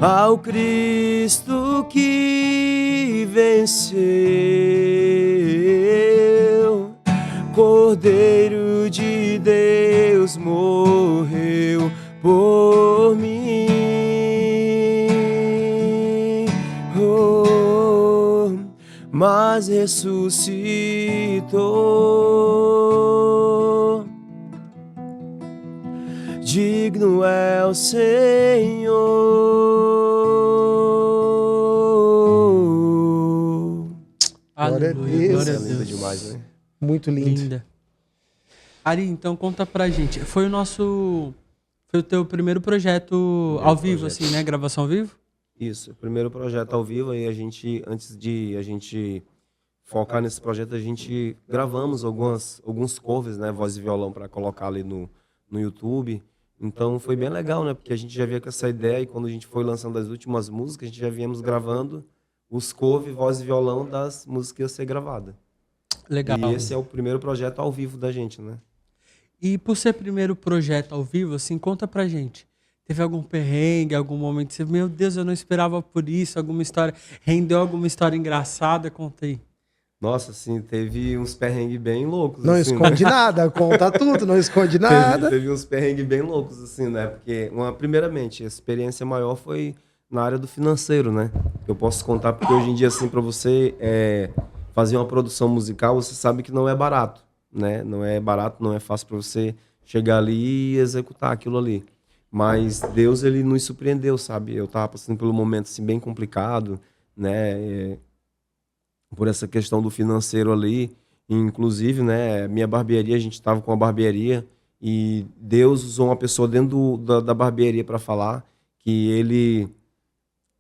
S3: ao Cristo que venceu, Cordeiro de Deus morreu por mim, oh, mas ressuscitou. Digno é o Senhor.
S1: Glória a
S2: Aleluia,
S1: Deus.
S2: glória a
S3: É linda
S2: Deus.
S3: demais, né?
S1: Muito lindo.
S2: Linda. Ari, então conta pra gente. Foi o teu primeiro projeto ao vivo,
S3: projeto.
S2: assim, né? Gravação ao vivo?
S3: Isso, primeiro projeto ao vivo, aí antes de a gente focar nesse projeto, a gente gravamos alguns covers, né, voz e violão, para colocar ali no YouTube. Então foi bem legal, né, porque a gente já via com essa ideia e quando a gente foi lançando as últimas músicas, a gente já viemos gravando os covers, voz e violão das músicas que iam ser gravadas.
S2: Legal.
S3: E esse é o primeiro projeto ao vivo da gente, né?
S2: E por ser primeiro projeto ao vivo, assim, conta pra gente. Teve algum perrengue, algum momento que você, meu Deus, eu não esperava por isso, alguma história, rendeu alguma história engraçada? Conta aí.
S3: Nossa, assim, teve uns perrengues bem loucos.
S1: Não
S3: assim,
S1: esconde nada, conta tudo, não esconde nada.
S3: Teve uns perrengues bem loucos, assim, né? Porque, primeiramente, a experiência maior foi na área do financeiro, né? Eu posso contar, porque hoje em dia, assim, para você fazer uma produção musical, você sabe que não é barato, né? Não é barato, não é fácil para você chegar ali e executar aquilo ali. Mas Deus, ele nos surpreendeu, sabe? Eu tava passando por um momento, assim, bem complicado, né? Por essa questão do financeiro ali. Inclusive, né, minha barbearia, a gente estava com a barbearia e Deus usou uma pessoa dentro da barbearia para falar que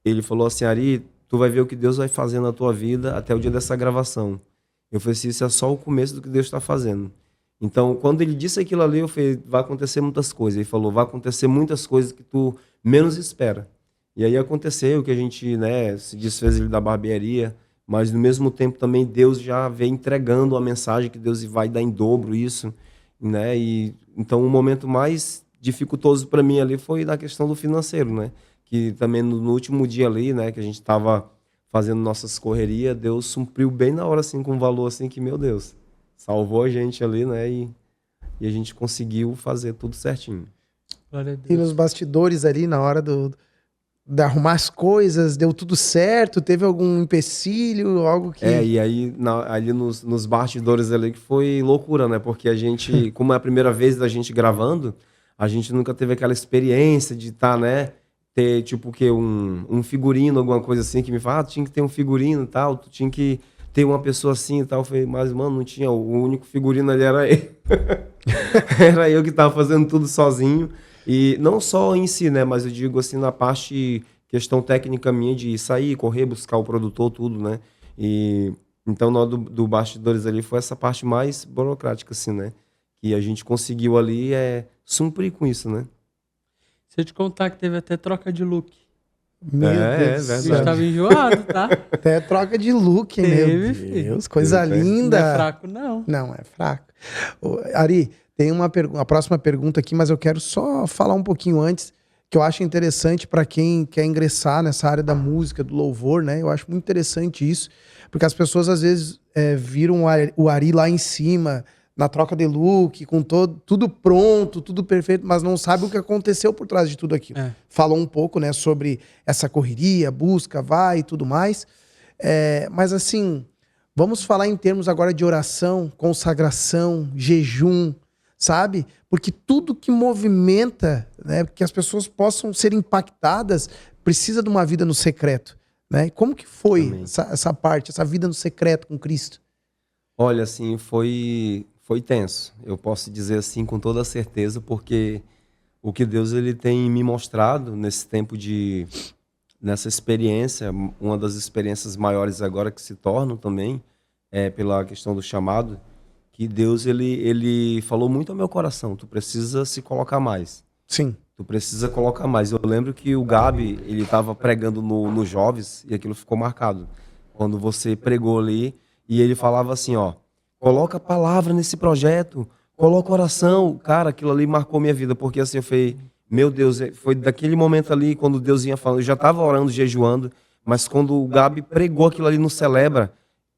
S3: ele falou assim, Ari, tu vai ver o que Deus vai fazer na tua vida até o dia dessa gravação. Eu falei assim, isso é só o começo do que Deus está fazendo. Então, quando ele disse aquilo ali, eu falei, vai acontecer muitas coisas. Ele falou, vai acontecer muitas coisas que tu menos espera. E aí aconteceu que a gente, né, se desfez ele da barbearia, mas no mesmo tempo também Deus já vem entregando a mensagem que Deus vai dar em dobro isso, né? E então o momento mais dificultoso para mim ali foi na questão do financeiro, né? Que também no último dia ali, né, que a gente estava fazendo nossas correrias, Deus supriu bem na hora assim com um valor assim que, meu Deus, salvou a gente ali, né? E a gente conseguiu fazer tudo certinho.
S2: Glória a
S1: E
S2: Deus.
S1: nos bastidores ali, na hora de arrumar as coisas, deu tudo certo? Teve algum empecilho, algo que...
S3: E aí ali nos bastidores ali que foi loucura, né? Porque a gente, como é a primeira vez da gente gravando, a gente nunca teve aquela experiência de estar, né? Ter tipo o quê? Um figurino, alguma coisa assim, que me fala, tu tinha que ter um figurino e tal, tu tinha que ter uma pessoa assim e tal. Eu falei, mas mano, não tinha, o único figurino ali era ele. Era eu que tava fazendo tudo sozinho. E não só em si, né? Mas eu digo assim, na parte, questão técnica minha de sair, correr, buscar o produtor, tudo, né? E então, na hora do bastidores ali, foi essa parte mais burocrática, assim, né? Que a gente conseguiu ali suprir com isso, né?
S2: Se eu te contar que teve até troca de look.
S1: Meu Deus do
S2: Eu
S1: céu.
S2: estava enjoado, tá?
S1: Até troca de look,
S2: Teve,
S1: meu
S2: filho.
S1: Deus. Coisa
S3: Teve,
S1: linda.
S2: Não é fraco, não.
S1: Não, é fraco. Ô, Ari, tem a próxima pergunta aqui, mas eu quero só falar um pouquinho antes, que eu acho interessante para quem quer ingressar nessa área da música, do louvor, né? Eu acho muito interessante isso, porque as pessoas às vezes viram o Ari lá em cima, na troca de look, com tudo pronto, tudo perfeito, mas não sabe o que aconteceu por trás de tudo aquilo. Falou um pouco, né, sobre essa correria, busca, vai e tudo mais. Mas assim, vamos falar em termos agora de oração, consagração, jejum, sabe? Porque tudo que movimenta, né, que as pessoas possam ser impactadas, precisa de uma vida no secreto, né? Como que foi essa parte, essa vida no secreto com Cristo?
S3: Olha, assim, foi tenso. Eu posso dizer assim com toda certeza, porque o que Deus ele tem me mostrado nesse tempo nessa experiência, uma das experiências maiores agora que se tornam também, pela questão do chamado, que Deus ele falou muito ao meu coração, tu precisa se colocar mais.
S1: Sim.
S3: Tu precisa colocar mais. Eu lembro que o Gabi, ele estava pregando no Jovens e aquilo ficou marcado. Quando você pregou ali e ele falava assim, ó, coloca a palavra nesse projeto, coloca oração. Cara, aquilo ali marcou minha vida, porque assim eu falei, meu Deus, foi daquele momento ali, quando Deus vinha falando, eu já estava orando, jejuando, mas quando o Gabi pregou aquilo ali no Celebra,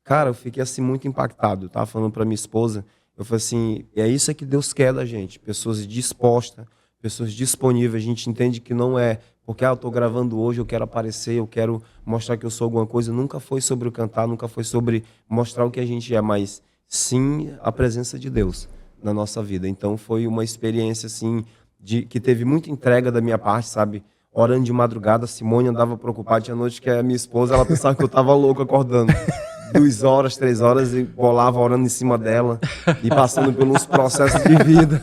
S3: cara, eu fiquei assim muito impactado. Eu tava falando para minha esposa, eu falei assim, é isso que Deus quer da gente, pessoas dispostas, pessoas disponíveis. A gente entende que não é porque eu tô gravando hoje, eu quero aparecer, eu quero mostrar que eu sou alguma coisa. Nunca foi sobre o cantar, nunca foi sobre mostrar o que a gente é, mas sim a presença de Deus na nossa vida. Então foi uma experiência assim que teve muita entrega da minha parte, sabe? Orando de madrugada, a Simone andava preocupada, tinha noite que a minha esposa, ela pensava que eu tava louco acordando. 2 horas, 3 horas, e bolava orando em cima dela e passando por uns processos de vida.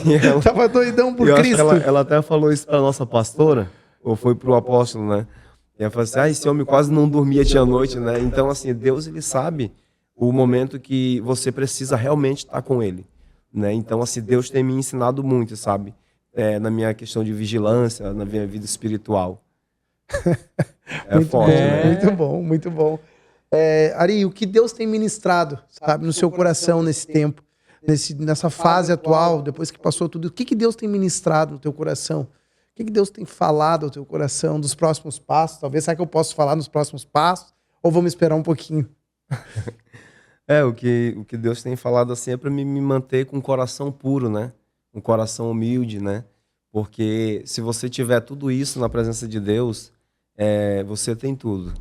S3: E ela,
S1: Tava doidão por
S3: eu acho
S1: Cristo.
S3: que ela até falou isso para nossa pastora, ou foi pro apóstolo, né? E ela falou assim, esse homem quase não dormia de noite, né? Então, assim, Deus, ele sabe o momento que você precisa realmente estar com ele, né? Então, assim, Deus tem me ensinado muito, sabe? Na minha questão de vigilância, na minha vida espiritual.
S1: Muito
S3: forte,
S1: bom,
S3: né?
S1: muito bom, muito bom. Ari, o que Deus tem ministrado, sabe, no seu coração nesse tempo, nessa fase atual, depois que passou tudo, o que Deus tem ministrado no teu coração? O que Deus tem falado ao teu coração dos próximos passos? Talvez, será que eu posso falar nos próximos passos? Ou vamos esperar um pouquinho?
S3: O que Deus tem falado assim é para me manter com um coração puro, né? Um coração humilde, né? Porque se você tiver tudo isso na presença de Deus, você tem tudo,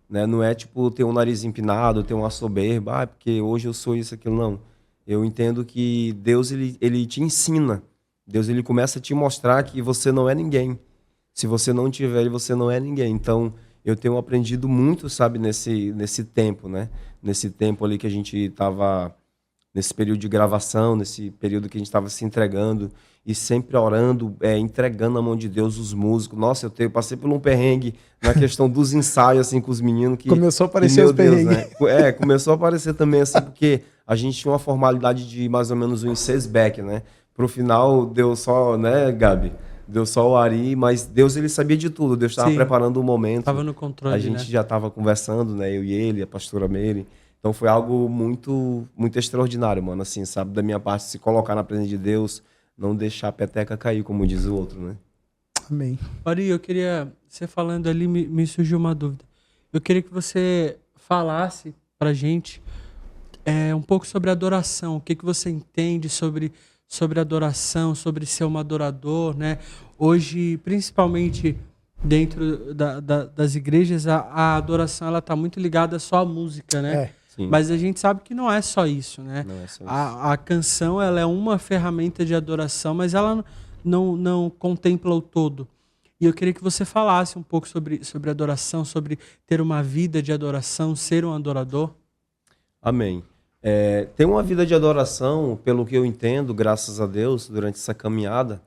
S3: né? Não é tipo ter um nariz empinado, ter uma soberba, porque hoje eu sou isso, aquilo, não. Eu entendo que Deus, ele te ensina. Deus, ele começa a te mostrar que você não é ninguém. Se você não tiver ele, você não é ninguém. Então, eu tenho aprendido muito, sabe, nesse tempo, né? Nesse tempo ali que a gente estava, nesse período de gravação, nesse período que a gente estava se entregando e sempre orando, entregando na mão de Deus os músicos. Nossa, eu passei por um perrengue na questão dos ensaios, assim, com os meninos.
S1: Começou a aparecer os perrengues.
S3: Né? Começou a aparecer também, assim, porque a gente tinha uma formalidade de mais ou menos um 6 back, né? Pro final deu só, né, Gabi? Deu só o Ari, mas Deus, ele sabia de tudo. Deus estava preparando o momento.
S2: Estava no controle,
S3: a gente já estava conversando, né? Eu e ele, a pastora Meire. Então foi algo muito, muito extraordinário, mano. Assim, sabe? Da minha parte, se colocar na presença de Deus, não deixar a peteca cair, como diz o outro, né?
S1: Amém.
S2: Ari, eu queria, você falando ali, me surgiu uma dúvida. Eu queria que você falasse pra gente um pouco sobre adoração. O que você entende sobre adoração, sobre ser um adorador, né? Hoje, principalmente dentro das igrejas, a adoração ela está muito ligada só à música, né?
S3: Sim.
S2: Mas a gente sabe que não é só isso, né?
S3: Não é só isso.
S2: A canção ela é uma ferramenta de adoração, mas ela não contempla o todo. E eu queria que você falasse um pouco sobre adoração, sobre ter uma vida de adoração, ser um adorador.
S3: Amém. Ter uma vida de adoração, pelo que eu entendo, graças a Deus, durante essa caminhada,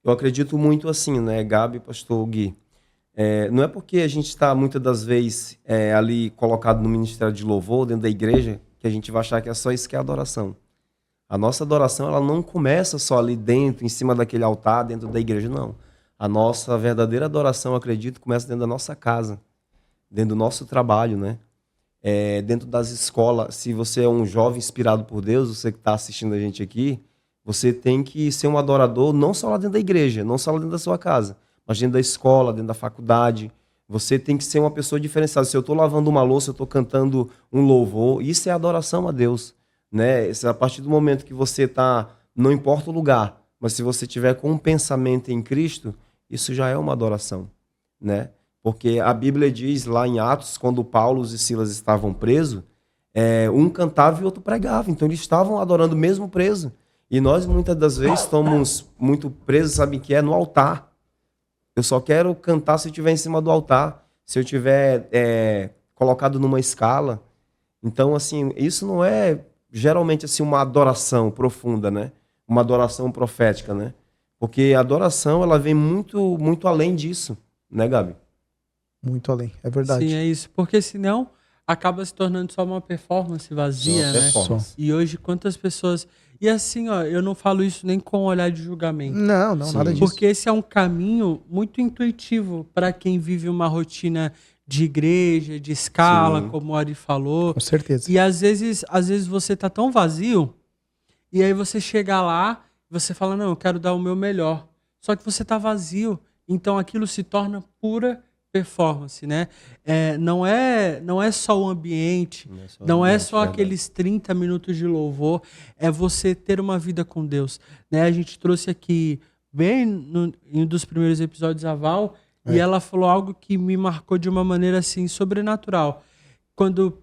S3: eu acredito muito assim, né, Gabi, pastor Gui? Não é porque a gente está, muitas das vezes, ali colocado no ministério de louvor, dentro da igreja, que a gente vai achar que é só isso que é adoração. A nossa adoração, ela não começa só ali dentro, em cima daquele altar, dentro da igreja, não. A nossa verdadeira adoração, eu acredito, começa dentro da nossa casa, dentro do nosso trabalho, né? Dentro das escolas. Se você é um jovem inspirado por Deus, você que está assistindo a gente aqui, você tem que ser um adorador não só lá dentro da igreja, não só lá dentro da sua casa, mas dentro da escola, dentro da faculdade. Você tem que ser uma pessoa diferenciada. Se eu estou lavando uma louça, eu estou cantando um louvor, isso é adoração a Deus, né? A partir do momento que você está, não importa o lugar, mas se você tiver com um pensamento em Cristo, isso já é uma adoração, né? Porque a Bíblia diz lá em Atos, quando Paulo e Silas estavam presos, um cantava e o outro pregava. Então eles estavam adorando mesmo preso. E nós muitas das vezes estamos muito presos, sabe que é no altar. Eu só quero cantar se eu estiver em cima do altar, se eu estiver colocado numa escala. Então, assim, isso não é geralmente assim uma adoração profunda, né? Uma adoração profética, né? Porque a adoração, ela vem muito, muito além disso, né, Gabi?
S1: Muito além, é verdade.
S2: Sim, é isso. Porque senão acaba se tornando só uma performance vazia,
S3: Só
S2: né?
S3: performance.
S2: E hoje, quantas pessoas... E assim, ó, eu não falo isso nem com olhar de julgamento.
S1: Não,
S3: Sim.
S1: nada disso.
S2: Porque esse é um caminho muito intuitivo para quem vive uma rotina de igreja, de escala,
S3: Sim.
S2: como o Ari falou.
S1: Com certeza.
S2: E às vezes você tá tão vazio, e aí você chega lá, você fala, não, eu quero dar o meu melhor. Só que você tá vazio, então aquilo se torna pura performance, né? Não é só o ambiente, não é só
S3: verdade.
S2: aqueles 30 minutos de louvor, é você ter uma vida com Deus, né? A gente trouxe aqui, bem em um dos primeiros episódios, a Val, e ela falou algo que me marcou de uma maneira, assim, sobrenatural. Quando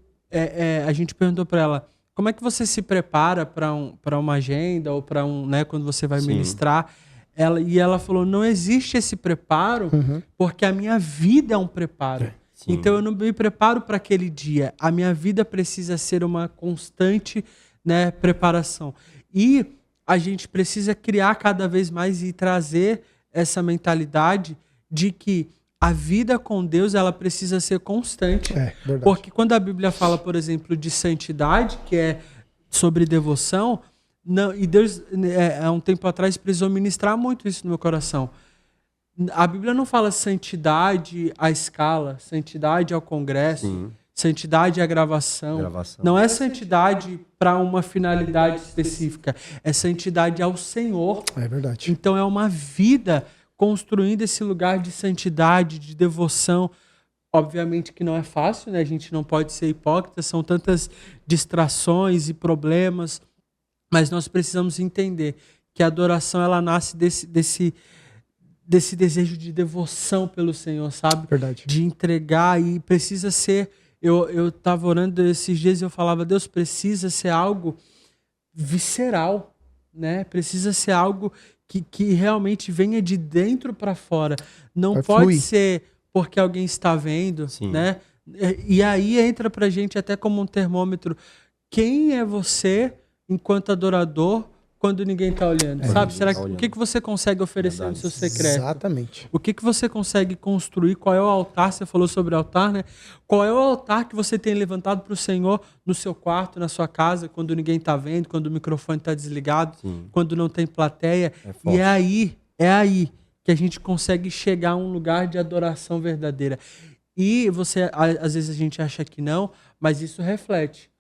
S2: a gente perguntou para ela, como é que você se prepara para uma agenda ou para né, quando você vai
S3: Sim.
S2: ministrar? Ela falou, não existe esse preparo porque a minha vida é um preparo.
S3: Sim.
S2: Então eu não me preparo para aquele dia. A minha vida precisa ser uma constante, né, preparação. E a gente precisa criar cada vez mais e trazer essa mentalidade de que a vida com Deus ela precisa ser constante.
S1: Verdade.
S2: Porque quando a Bíblia fala, por exemplo, de santidade, que é sobre devoção, não, e Deus, há um tempo atrás, precisou ministrar muito isso no meu coração. A Bíblia não fala santidade à escala, santidade ao congresso,
S3: Sim.
S2: santidade à gravação. Não é santidade para uma finalidade específica, é santidade ao Senhor.
S1: É verdade.
S2: Então é uma vida construindo esse lugar de santidade, de devoção. Obviamente que não é fácil, né? A gente não pode ser hipócrita, são tantas distrações e problemas, mas nós precisamos entender que a adoração ela nasce desse desejo de devoção pelo Senhor, sabe?
S1: Verdade.
S2: De entregar e precisa ser... Eu estava orando esses dias e eu falava, Deus, precisa ser algo visceral, né? Precisa ser algo que realmente venha de dentro para fora. Não
S1: Vai
S2: pode
S1: fluir.
S2: ser porque alguém está vendo,
S3: Sim.
S2: né? E aí entra pra gente até como um termômetro. Quem é você enquanto adorador quando ninguém está olhando? Sabe?
S3: ninguém
S2: Será
S3: tá
S2: que, o
S3: olhando.
S2: que você consegue oferecer no seu secreto?
S1: Exatamente.
S2: O que você consegue construir? Qual é o altar? Você falou sobre altar, né? Qual é o altar que você tem levantado para o Senhor no seu quarto, na sua casa, quando ninguém está vendo, quando o microfone está desligado,
S3: Sim.
S2: quando não tem plateia?
S3: É forte.
S2: E é aí que a gente consegue chegar a um lugar de adoração verdadeira. E às vezes a gente acha que não, mas isso reflete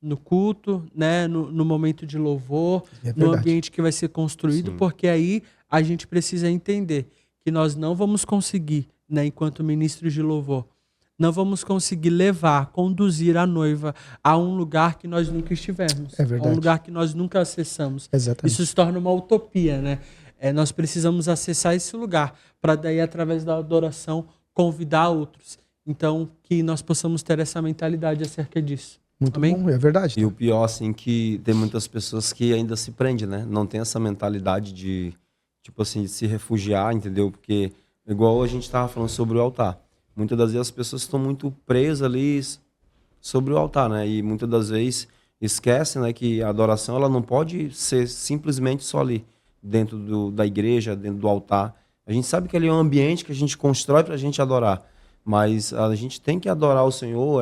S2: no culto, né, no momento de louvor,
S1: É
S2: no
S1: verdade.
S2: ambiente que vai ser construído,
S3: Sim.
S2: porque aí a gente precisa entender que nós não vamos conseguir, né, enquanto ministros de louvor, não vamos conseguir conduzir a noiva a um lugar que nós nunca estivemos,
S1: É
S2: a
S1: verdade.
S2: um lugar que nós nunca acessamos.
S1: Exatamente.
S2: Isso se torna uma utopia, né? Nós precisamos acessar esse lugar para daí, através da adoração, convidar outros. Então, que nós possamos ter essa mentalidade acerca disso.
S1: Muito
S2: Amém?
S1: bom, é verdade.
S3: E o pior, assim, que tem muitas pessoas que ainda se prendem, né? Não tem essa mentalidade de, tipo assim, de se refugiar, entendeu? Porque, igual a gente estava falando sobre o altar, muitas das vezes as pessoas estão muito presas ali sobre o altar, né? E muitas das vezes esquecem, né, que a adoração ela não pode ser simplesmente só ali, dentro da igreja, dentro do altar. A gente sabe que ali é um ambiente que a gente constrói para a gente adorar, mas a gente tem que adorar o Senhor,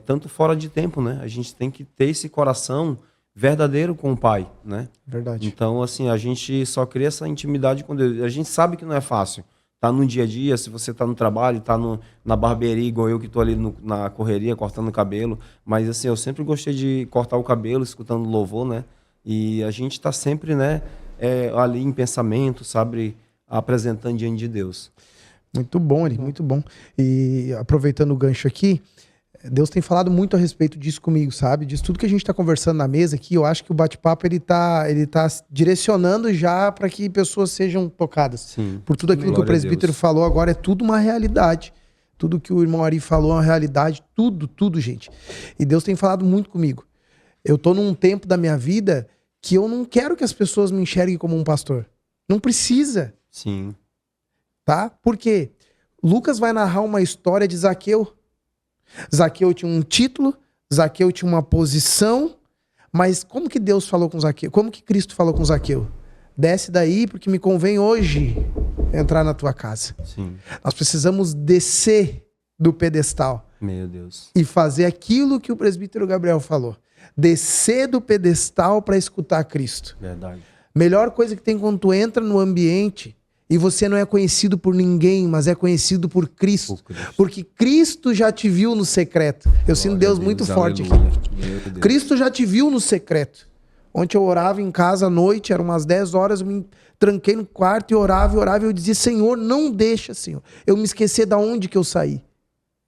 S3: tanto fora de tempo, né? A gente tem que ter esse coração verdadeiro com o Pai, né?
S1: Verdade.
S3: Então, assim, a gente só cria essa intimidade com Deus. A gente sabe que não é fácil. Tá no dia a dia, se você tá no trabalho, tá na barbearia, igual eu que tô ali na correria, cortando o cabelo. Mas, assim, eu sempre gostei de cortar o cabelo, escutando louvor, né? E a gente tá sempre, né, ali em pensamento, sabe? Apresentando diante de Deus.
S1: Muito bom, Eli, muito bom. E aproveitando o gancho aqui, Deus tem falado muito a respeito disso comigo, sabe? Disso tudo que a gente está conversando na mesa aqui, eu acho que o bate-papo ele tá direcionando já para que pessoas sejam tocadas.
S3: Sim.
S1: Por tudo aquilo que o
S3: Glória a
S1: presbítero
S3: Deus.
S1: falou agora, é tudo uma realidade. Tudo que o irmão Ari falou é uma realidade. Tudo, gente. E Deus tem falado muito comigo. Eu tô num tempo da minha vida que eu não quero que as pessoas me enxerguem como um pastor. Não precisa.
S3: Sim.
S1: Tá? Por quê? Lucas vai narrar uma história de Zaqueu. Zaqueu tinha um título, Zaqueu tinha uma posição, mas como que Deus falou com Zaqueu? Como que Cristo falou com Zaqueu? Desce daí porque me convém hoje entrar na tua casa.
S3: Sim.
S1: Nós precisamos descer do pedestal
S3: Meu Deus.
S1: e fazer aquilo que o presbítero Gabriel falou. Descer do pedestal para escutar Cristo.
S3: Verdade.
S1: Melhor coisa que tem quando tu entra no ambiente e você não é conhecido por ninguém, mas é conhecido por Cristo.
S3: Por Cristo.
S1: Porque Cristo já te viu no secreto. Eu sinto
S3: Glória a
S1: Deus muito forte
S3: aleluia.
S1: aqui.
S3: Meu Deus.
S1: Cristo já te viu no secreto. Ontem eu orava em casa à noite, eram umas 10 horas, eu me tranquei no quarto e orava, e eu dizia, Senhor, não deixa, Senhor, eu me esquecer da onde que eu saí.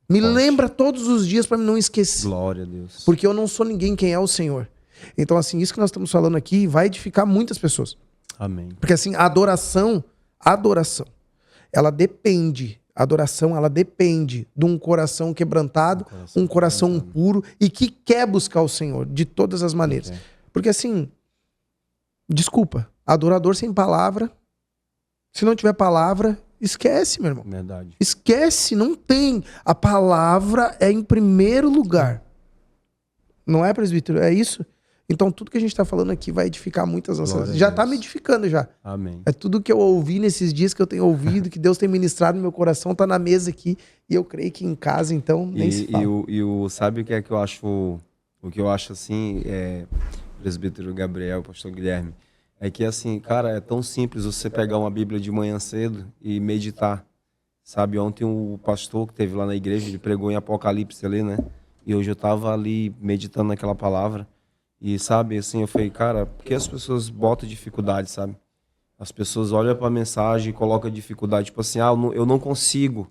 S1: Me
S3: Forte.
S1: lembra todos os dias para não esquecer.
S3: Glória a Deus.
S1: Porque eu não sou ninguém, quem é o Senhor. Então, assim, isso que nós estamos falando aqui vai edificar muitas pessoas.
S3: Amém.
S1: Porque, assim, a adoração, ela depende de um coração quebrantado, um coração puro e que quer buscar o Senhor de todas as maneiras.
S3: É.
S1: Porque, assim, desculpa, adorador sem palavra, se não tiver palavra, esquece, meu irmão.
S3: Verdade.
S1: Esquece, não tem. A palavra é em primeiro lugar. Não é, presbítero? É isso? Então, tudo que a gente está falando aqui vai edificar muitas nossas...
S3: Glória a
S1: Já
S3: Deus.
S1: está me edificando, já.
S3: Amém.
S1: É tudo que eu ouvi nesses dias que eu tenho ouvido, que Deus tem ministrado no meu coração, tá na mesa aqui. E eu creio que em casa, então, nem se fala.
S3: Sabe o que é que eu acho? O que eu acho assim, presbítero Gabriel, pastor Guilherme, é que assim, cara, é tão simples você pegar uma Bíblia de manhã cedo e meditar. Sabe, ontem o pastor que teve lá na igreja, ele pregou em Apocalipse ali, né? E hoje eu tava ali meditando naquela palavra. E sabe, assim, eu falei, cara, por que as pessoas botam dificuldade, sabe? As pessoas olham para a mensagem e colocam dificuldade, tipo assim, eu não consigo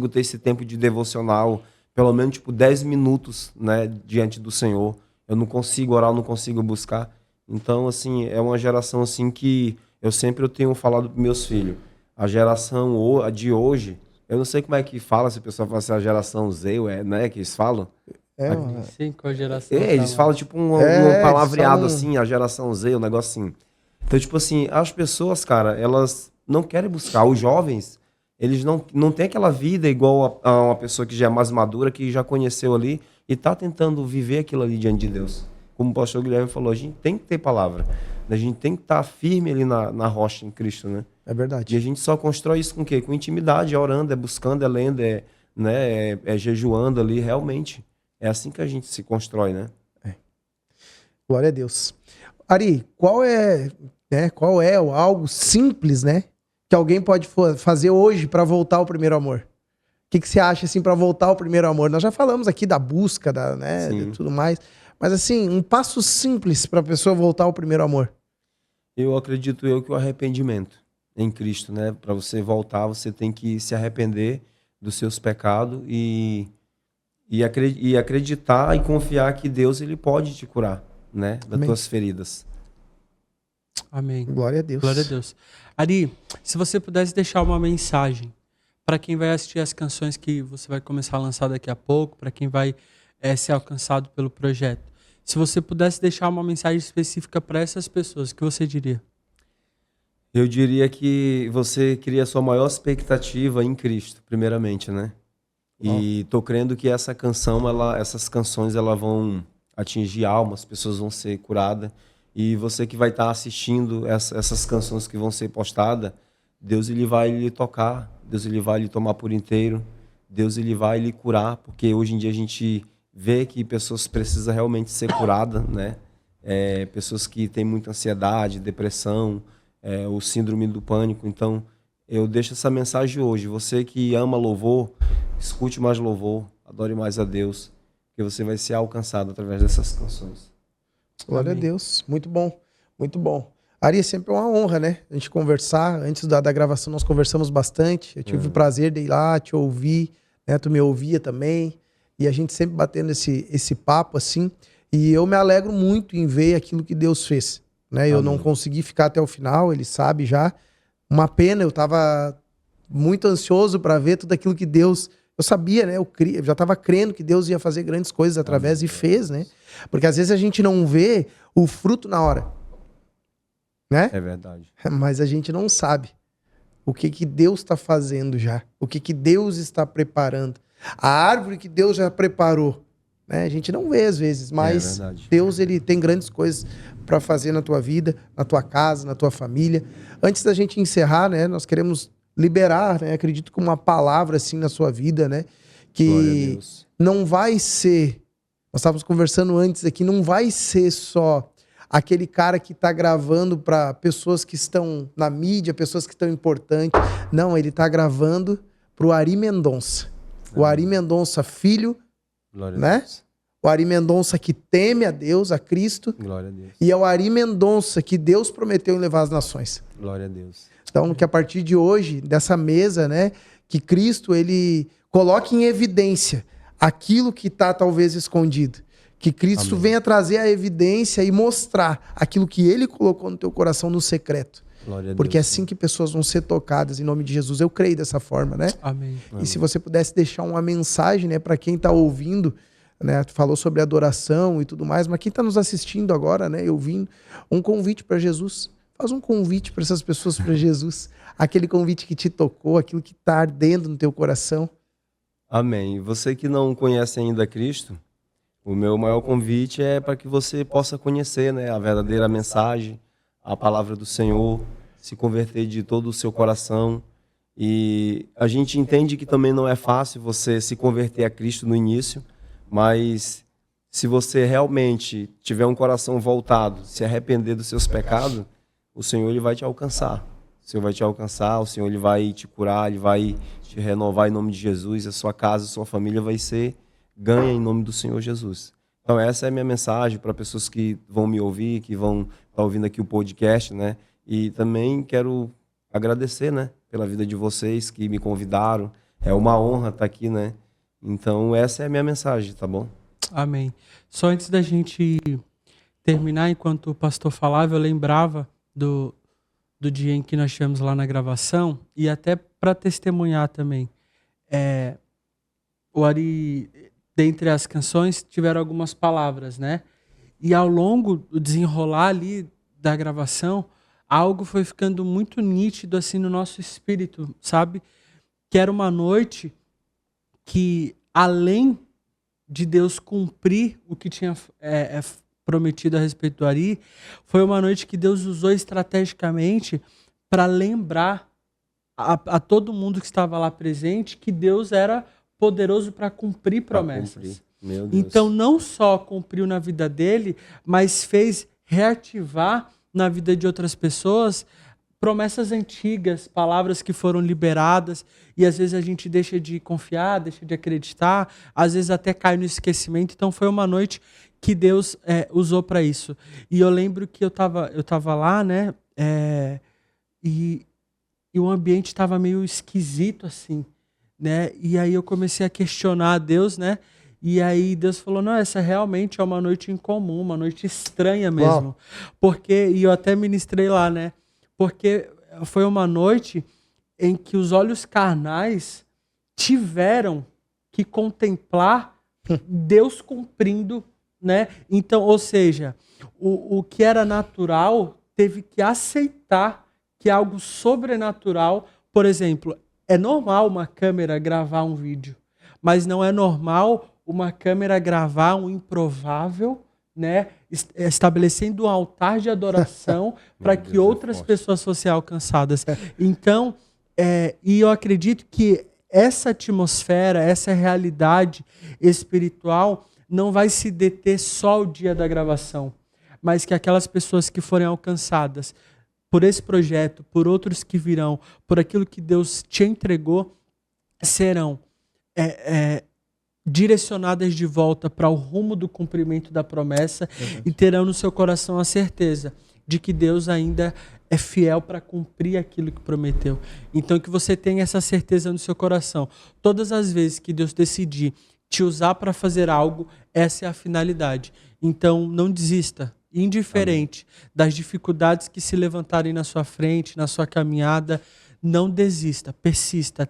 S3: ter esse tempo de devocional, pelo menos tipo 10 minutos, né, diante do Senhor. Eu não consigo orar, eu não consigo buscar. Então, assim, é uma geração assim que eu tenho falado para meus filhos. A geração de hoje, eu não sei como é que fala, se a pessoa fala assim, a geração Z, né, que eles falam.
S2: Sim, com a geração.
S3: Eles falam tipo um palavreado assim, a geração Z, um negócio assim. Então, tipo assim, as pessoas, cara, elas não querem buscar. Os jovens, eles não têm aquela vida igual a uma pessoa que já é mais madura, que já conheceu ali e tá tentando viver aquilo ali diante de Deus. Como o pastor Guilherme falou, a gente tem que ter palavra. A gente tem que estar firme ali na rocha em Cristo, né?
S1: É verdade.
S3: E a gente só constrói isso com o quê? Com intimidade, é orando, é buscando, é lendo, é jejuando ali, realmente. É assim que a gente se constrói, né?
S1: Glória a Deus. Ari, qual é algo simples, né, que alguém pode fazer hoje para voltar ao primeiro amor? O que você acha, assim, para voltar ao primeiro amor? Nós já falamos aqui da busca, de tudo mais. Mas, assim, um passo simples para a pessoa voltar ao primeiro amor.
S3: Eu acredito que o arrependimento em Cristo, né? Para você voltar, você tem que se arrepender dos seus pecados e acreditar e confiar que Deus ele pode te curar, né? Das tuas feridas.
S2: Amém.
S1: Glória a Deus.
S2: Glória a Deus. Ari, se você pudesse deixar uma mensagem para quem vai assistir as canções que você vai começar a lançar daqui a pouco, para quem vai ser alcançado pelo projeto. Se você pudesse deixar uma mensagem específica para essas pessoas, o que você diria?
S3: Eu diria que você cria a sua maior expectativa em Cristo, primeiramente, né? E tô crendo que essas canções vão atingir almas, as pessoas vão ser curadas. E você que vai estar assistindo essas canções que vão ser postadas, Deus ele vai lhe tocar, Deus ele vai lhe tomar por inteiro, Deus ele vai lhe curar, porque hoje em dia a gente vê que pessoas precisam realmente ser curadas, né? Pessoas que têm muita ansiedade, depressão, o síndrome do pânico. Então, eu deixo essa mensagem hoje. Você que ama louvor, escute mais louvor, adore mais a Deus, que você vai ser alcançado através dessas canções.
S1: Glória a Deus. Muito bom, muito bom. Ari, é sempre uma honra, né? A gente conversar. Antes da gravação, nós conversamos bastante. Eu tive o prazer de ir lá, te ouvir, né? Tu me ouvia também. E a gente sempre batendo esse papo, assim. E eu me alegro muito em ver aquilo que Deus fez, né? Eu não consegui ficar até o final, ele sabe já. Uma pena, eu tava muito ansioso para ver tudo aquilo que Deus... Eu sabia, né? Eu já estava crendo que Deus ia fazer grandes coisas através e fez, né? Porque às vezes a gente não vê o fruto na hora, né?
S3: É verdade.
S1: Mas a gente não sabe o que Deus está fazendo já, o que Deus está preparando. A árvore que Deus já preparou, né? A gente não vê às vezes, mas Deus ele tem grandes coisas para fazer na tua vida, na tua casa, na tua família. Antes da gente encerrar, né? Nós queremos liberar, né? Acredito que uma palavra assim na sua vida, né?
S3: Glória a
S1: Que
S3: Deus.
S1: não vai ser, nós estávamos conversando antes aqui, não vai ser só aquele cara que está gravando para pessoas que estão na mídia, pessoas que estão importantes. Não, ele está gravando para o Ari Mendonça. O Ari Mendonça, filho,
S3: Glória a
S1: né?
S3: Deus.
S1: O Ari Mendonça que teme a Deus, a Cristo.
S3: Glória a Deus.
S1: E é o Ari Mendonça que Deus prometeu em levar as nações.
S3: Glória a Deus.
S1: Então, que a partir de hoje, dessa mesa, né, que Cristo, ele coloque em evidência aquilo que está talvez escondido. Que Cristo
S3: Amém.
S1: venha trazer a evidência e mostrar aquilo que ele colocou no teu coração no secreto.
S3: Glória a
S1: Porque é
S3: Deus.
S1: assim que pessoas vão ser tocadas em nome de Jesus. Eu creio dessa forma, né?
S2: Amém.
S1: E se você pudesse deixar uma mensagem, né, para quem está ouvindo, né, tu falou sobre adoração e tudo mais, mas quem está nos assistindo agora, né, ouvindo, um convite para Jesus. Faz um convite para essas pessoas para Jesus. Aquele convite que te tocou, aquilo que está ardendo no teu coração.
S3: Amém. Você que não conhece ainda Cristo, o meu maior convite é para que você possa conhecer, né, a verdadeira mensagem, a palavra do Senhor, se converter de todo o seu coração. E a gente entende que também não é fácil você se converter a Cristo no início, mas se você realmente tiver um coração voltado, se arrepender dos seus pecados, o Senhor ele vai te alcançar. O Senhor vai te alcançar, o Senhor ele vai te curar, ele vai te renovar em nome de Jesus, a sua casa, a sua família vai ser ganha em nome do Senhor Jesus. Então essa é a minha mensagem para pessoas que vão me ouvir, que vão estar ouvindo aqui o podcast, né? E também quero agradecer, né, pela vida de vocês que me convidaram. É uma honra estar aqui, né? Então essa é a minha mensagem, tá bom?
S2: Amém. Só antes da gente terminar, enquanto o pastor falava, eu lembrava do dia em que nós estivemos lá na gravação, e até para testemunhar também. O Ari, dentre as canções, tiveram algumas palavras, né? E ao longo do desenrolar ali da gravação, algo foi ficando muito nítido assim no nosso espírito, sabe? Que era uma noite que, além de Deus cumprir o que tinha prometido a respeito do Ari, foi uma noite que Deus usou estrategicamente para lembrar a todo mundo que estava lá presente que Deus era poderoso para cumprir promessas.
S3: Pra cumprir. Meu Deus.
S2: Então não só cumpriu na vida dele, mas fez reativar na vida de outras pessoas promessas antigas, palavras que foram liberadas, e às vezes a gente deixa de confiar, deixa de acreditar, às vezes até cai no esquecimento. Então foi uma noite que Deus usou para isso. E eu lembro que eu tava lá, né, e o ambiente estava meio esquisito assim, né, e aí eu comecei a questionar a Deus, né, e aí Deus falou, não, essa realmente é uma noite incomum, uma noite estranha mesmo.
S1: Uau.
S2: Porque, e eu até ministrei lá, né, porque foi uma noite em que os olhos carnais tiveram que contemplar Deus cumprindo, né? Então, ou seja, o que era natural teve que aceitar que algo sobrenatural, por exemplo, é normal uma câmera gravar um vídeo, mas não é normal uma câmera gravar um improvável, né, estabelecendo um altar de adoração para que
S3: Deus,
S2: outras pessoas fossem alcançadas. Então, e eu acredito que essa atmosfera, essa realidade espiritual não vai se deter só o dia da gravação, mas que aquelas pessoas que forem alcançadas por esse projeto, por outros que virão, por aquilo que Deus te entregou, serão direcionadas de volta para o rumo do cumprimento da promessa. Verdade. E terão no seu coração a certeza de que Deus ainda é fiel para cumprir aquilo que prometeu. Então que você tenha essa certeza no seu coração. Todas as vezes que Deus decidir te usar para fazer algo, essa é a finalidade. Então não desista, indiferente das dificuldades que se levantarem na sua frente, na sua caminhada. Não desista, persista,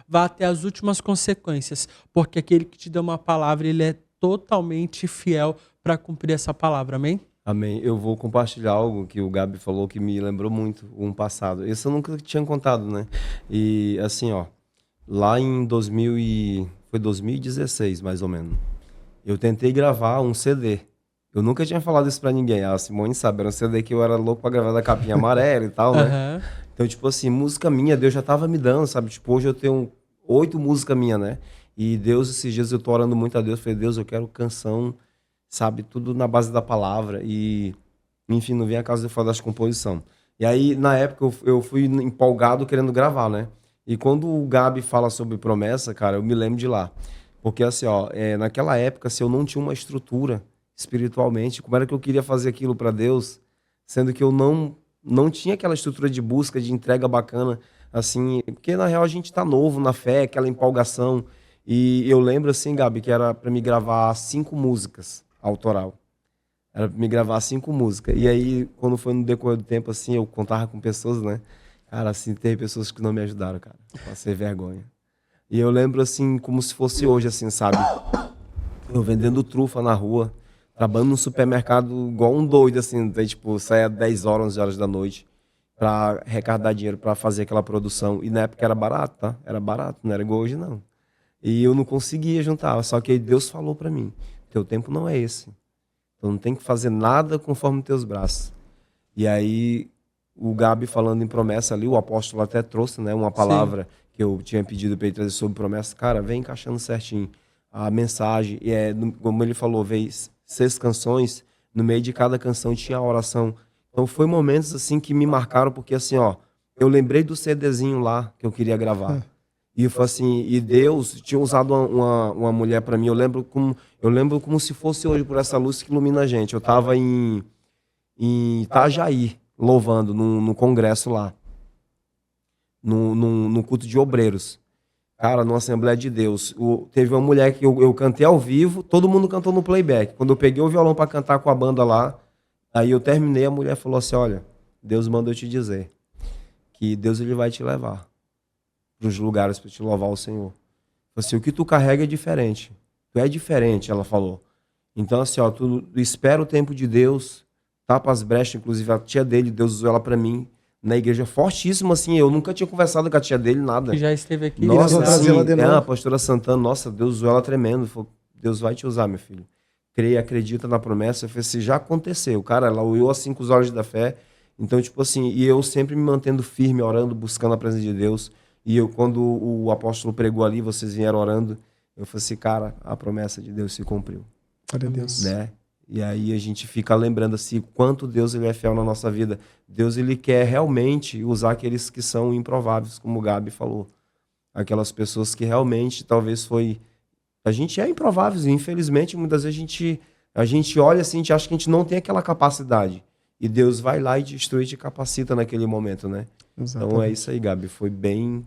S2: vá até as últimas consequências, porque aquele que te deu uma palavra, ele é totalmente fiel para cumprir essa palavra, amém?
S3: Amém. Eu vou compartilhar algo que o Gabi falou que me lembrou muito um passado. Isso eu nunca tinha contado, né? E assim, ó, lá em 2016, mais ou menos, eu tentei gravar um CD. Eu nunca tinha falado isso pra ninguém. A Simone sabe, era um CD que eu era louco pra gravar da capinha amarela e tal, né? Então, tipo assim, música minha, Deus já tava me dando, sabe? Tipo, hoje eu tenho 8 músicas minhas, né? E Deus, esses dias eu tô orando muito a Deus, falei, Deus, eu quero canção, sabe, tudo na base da palavra. E, enfim, não vem a causa de falar das composição. E aí, na época, eu fui empolgado querendo gravar, né? E quando o Gabi fala sobre promessa, cara, eu me lembro de lá. Porque, assim, ó, naquela época, assim, eu não tinha uma estrutura espiritualmente. Como era que eu queria fazer aquilo para Deus, sendo que eu não tinha aquela estrutura de busca, de entrega bacana, assim, porque na real a gente tá novo na fé, aquela empolgação. E eu lembro, assim, Gabi, que era para me gravar 5 músicas autoral. Era pra me gravar 5 músicas. E aí, quando foi no decorrer do tempo, assim, eu contava com pessoas, né? Cara, assim, teve pessoas que não me ajudaram, cara. Passei vergonha. E eu lembro, assim, como se fosse hoje, assim, sabe? Eu vendendo trufa na rua, trabalhando no supermercado igual um doido, assim. Daí, tipo, saia 10 horas, 11 horas da noite pra arrecadar dinheiro pra fazer aquela produção. E na época era barato, tá? Era barato, não era igual hoje, não. E eu não conseguia juntar. Só que aí Deus falou pra mim, teu tempo não é esse. Então não tem que fazer nada conforme teus braços. E aí, o Gabi falando em promessa ali, o apóstolo até trouxe, né, uma palavra que eu tinha pedido para ele trazer sobre promessa. Cara, vem encaixando certinho a mensagem. E como ele falou, veio 6 canções, no meio de cada canção tinha a oração. Então foi momentos assim que me marcaram, porque assim, ó, eu lembrei do CDzinho lá que eu queria gravar. E foi assim, e Deus tinha usado uma mulher para mim. Eu lembro como se fosse hoje, por essa luz que ilumina a gente. Eu estava em Itajaí, louvando no congresso lá, no culto de obreiros. Cara, numa Assembleia de Deus. Teve uma mulher que eu cantei ao vivo, todo mundo cantou no playback. Quando eu peguei o violão para cantar com a banda lá, aí eu terminei, a mulher falou assim, olha, Deus manda eu te dizer que Deus ele vai te levar para os lugares para te louvar o Senhor. Assim, o que tu carrega é diferente. Tu é diferente, ela falou. Então, assim, ó, tu espera o tempo de Deus, tapa as brechas, inclusive a tia dele, Deus usou ela para mim, na igreja, fortíssima, assim, eu nunca tinha conversado com a tia dele, nada.
S2: Que já esteve aqui.
S3: Nossa,
S1: nós vamos trazer ela de novo.
S3: a pastora Santana, nossa, Deus usou ela tremendo. Falou, Deus vai te usar, meu filho. Creia, acredita na promessa. Eu falei assim, já aconteceu. Cara, ela olhou assim com os olhos da fé. Então, tipo assim, e eu sempre me mantendo firme, orando, buscando a presença de Deus. E eu, quando o apóstolo pregou ali, vocês vieram orando, eu falei assim, cara, a promessa de Deus se cumpriu.
S1: Glória a Deus.
S3: Né? E aí a gente fica lembrando assim, quanto Deus ele é fiel na nossa vida. Deus ele quer realmente usar aqueles que são improváveis, como o Gabi falou. Aquelas pessoas que realmente talvez foi... A gente é improvável, infelizmente, muitas vezes a gente olha assim, a gente acha que a gente não tem aquela capacidade. E Deus vai lá e destrói e te capacita naquele momento, né? Exatamente. Então é isso aí, Gabi. Foi bem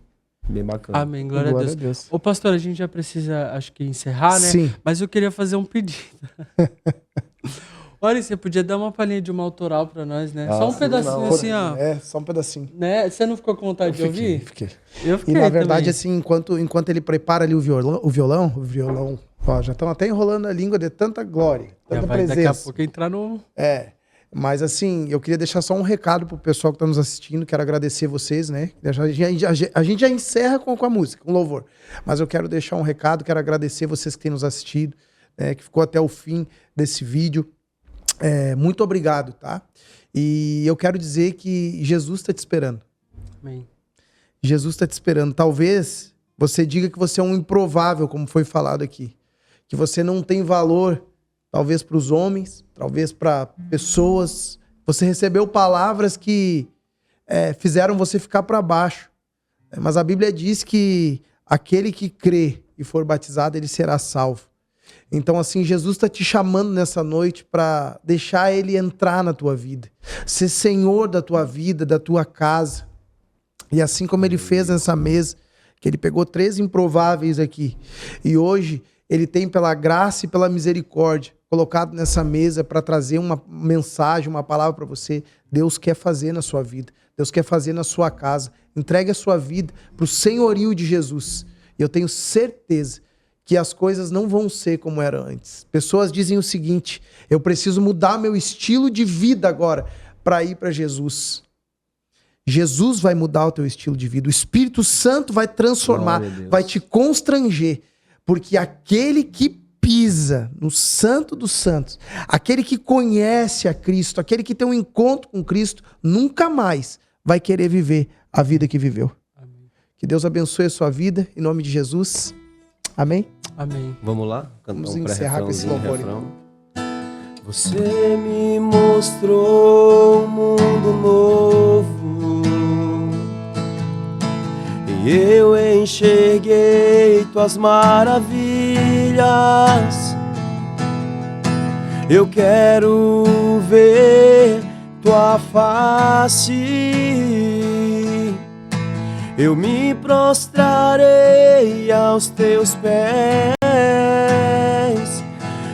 S3: bacana.
S2: Amém, glória a Deus. Ô pastor, a gente já precisa, acho que encerrar, né?
S1: Sim.
S2: Mas eu queria fazer um pedido. Olha, você podia dar uma palhinha de uma autoral pra nós, né? Só um pedacinho
S1: não,
S2: assim, ó.
S1: Só um pedacinho.
S2: Né? Você não ficou com vontade de ouvir?
S1: Fiquei.
S2: Eu fiquei
S1: e na verdade,
S2: também.
S1: assim, enquanto ele prepara ali o violão, ó, já estão até enrolando a língua de tanta glória,
S2: Já
S1: tanta
S2: vai
S1: presença.
S2: daqui a pouco entrar no...
S1: Mas assim, eu queria deixar só um recado pro pessoal que está nos assistindo. Quero agradecer vocês, né? A gente já encerra com a música, com louvor. Mas eu quero deixar um recado, quero agradecer vocês que têm nos assistido, que ficou até o fim desse vídeo. Muito obrigado, tá? E eu quero dizer que Jesus está te esperando.
S2: Amém.
S1: Jesus está te esperando. Talvez você diga que você é um improvável, como foi falado aqui. Que você não tem valor, talvez para os homens, talvez para pessoas. Você recebeu palavras que fizeram você ficar para baixo. Mas a Bíblia diz que aquele que crê e for batizado, ele será salvo. Então, assim, Jesus está te chamando nessa noite para deixar ele entrar na tua vida. Ser senhor da tua vida, da tua casa. E assim como ele fez nessa mesa, que ele pegou 3 improváveis aqui. E hoje ele tem, pela graça e pela misericórdia, colocado nessa mesa para trazer uma mensagem, uma palavra para você. Deus quer fazer na sua vida. Deus quer fazer na sua casa. Entregue a sua vida para o senhorio de Jesus. E eu tenho certeza que as coisas não vão ser como era antes. Pessoas dizem o seguinte, eu preciso mudar meu estilo de vida agora para ir para Jesus. Jesus vai mudar o teu estilo de vida. O Espírito Santo vai transformar, vai te constranger. Porque aquele que pisa no Santo dos Santos, aquele que conhece a Cristo, aquele que tem um encontro com Cristo, nunca mais vai querer viver a vida que viveu. Amém. Que Deus abençoe a sua vida, em nome de Jesus. Amém?
S2: Amém.
S3: Vamos lá? Cantar
S1: Vamos
S3: um
S1: encerrar com esse
S3: pré-refrãozinho,
S1: louvor,
S3: refrão. Você me mostrou um mundo novo e eu enxerguei tuas maravilhas. Eu quero ver tua face, eu me prostrarei aos teus pés,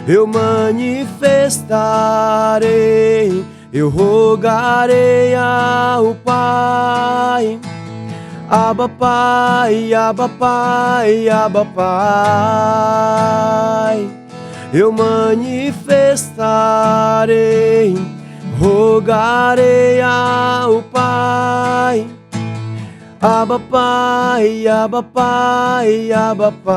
S3: eu manifestarei, eu rogarei ao Pai. Abba Pai, Abba Pai, Abba Pai. Eu manifestarei, rogarei ao Pai. Abba Pai, Abba Pai, Abba Pai.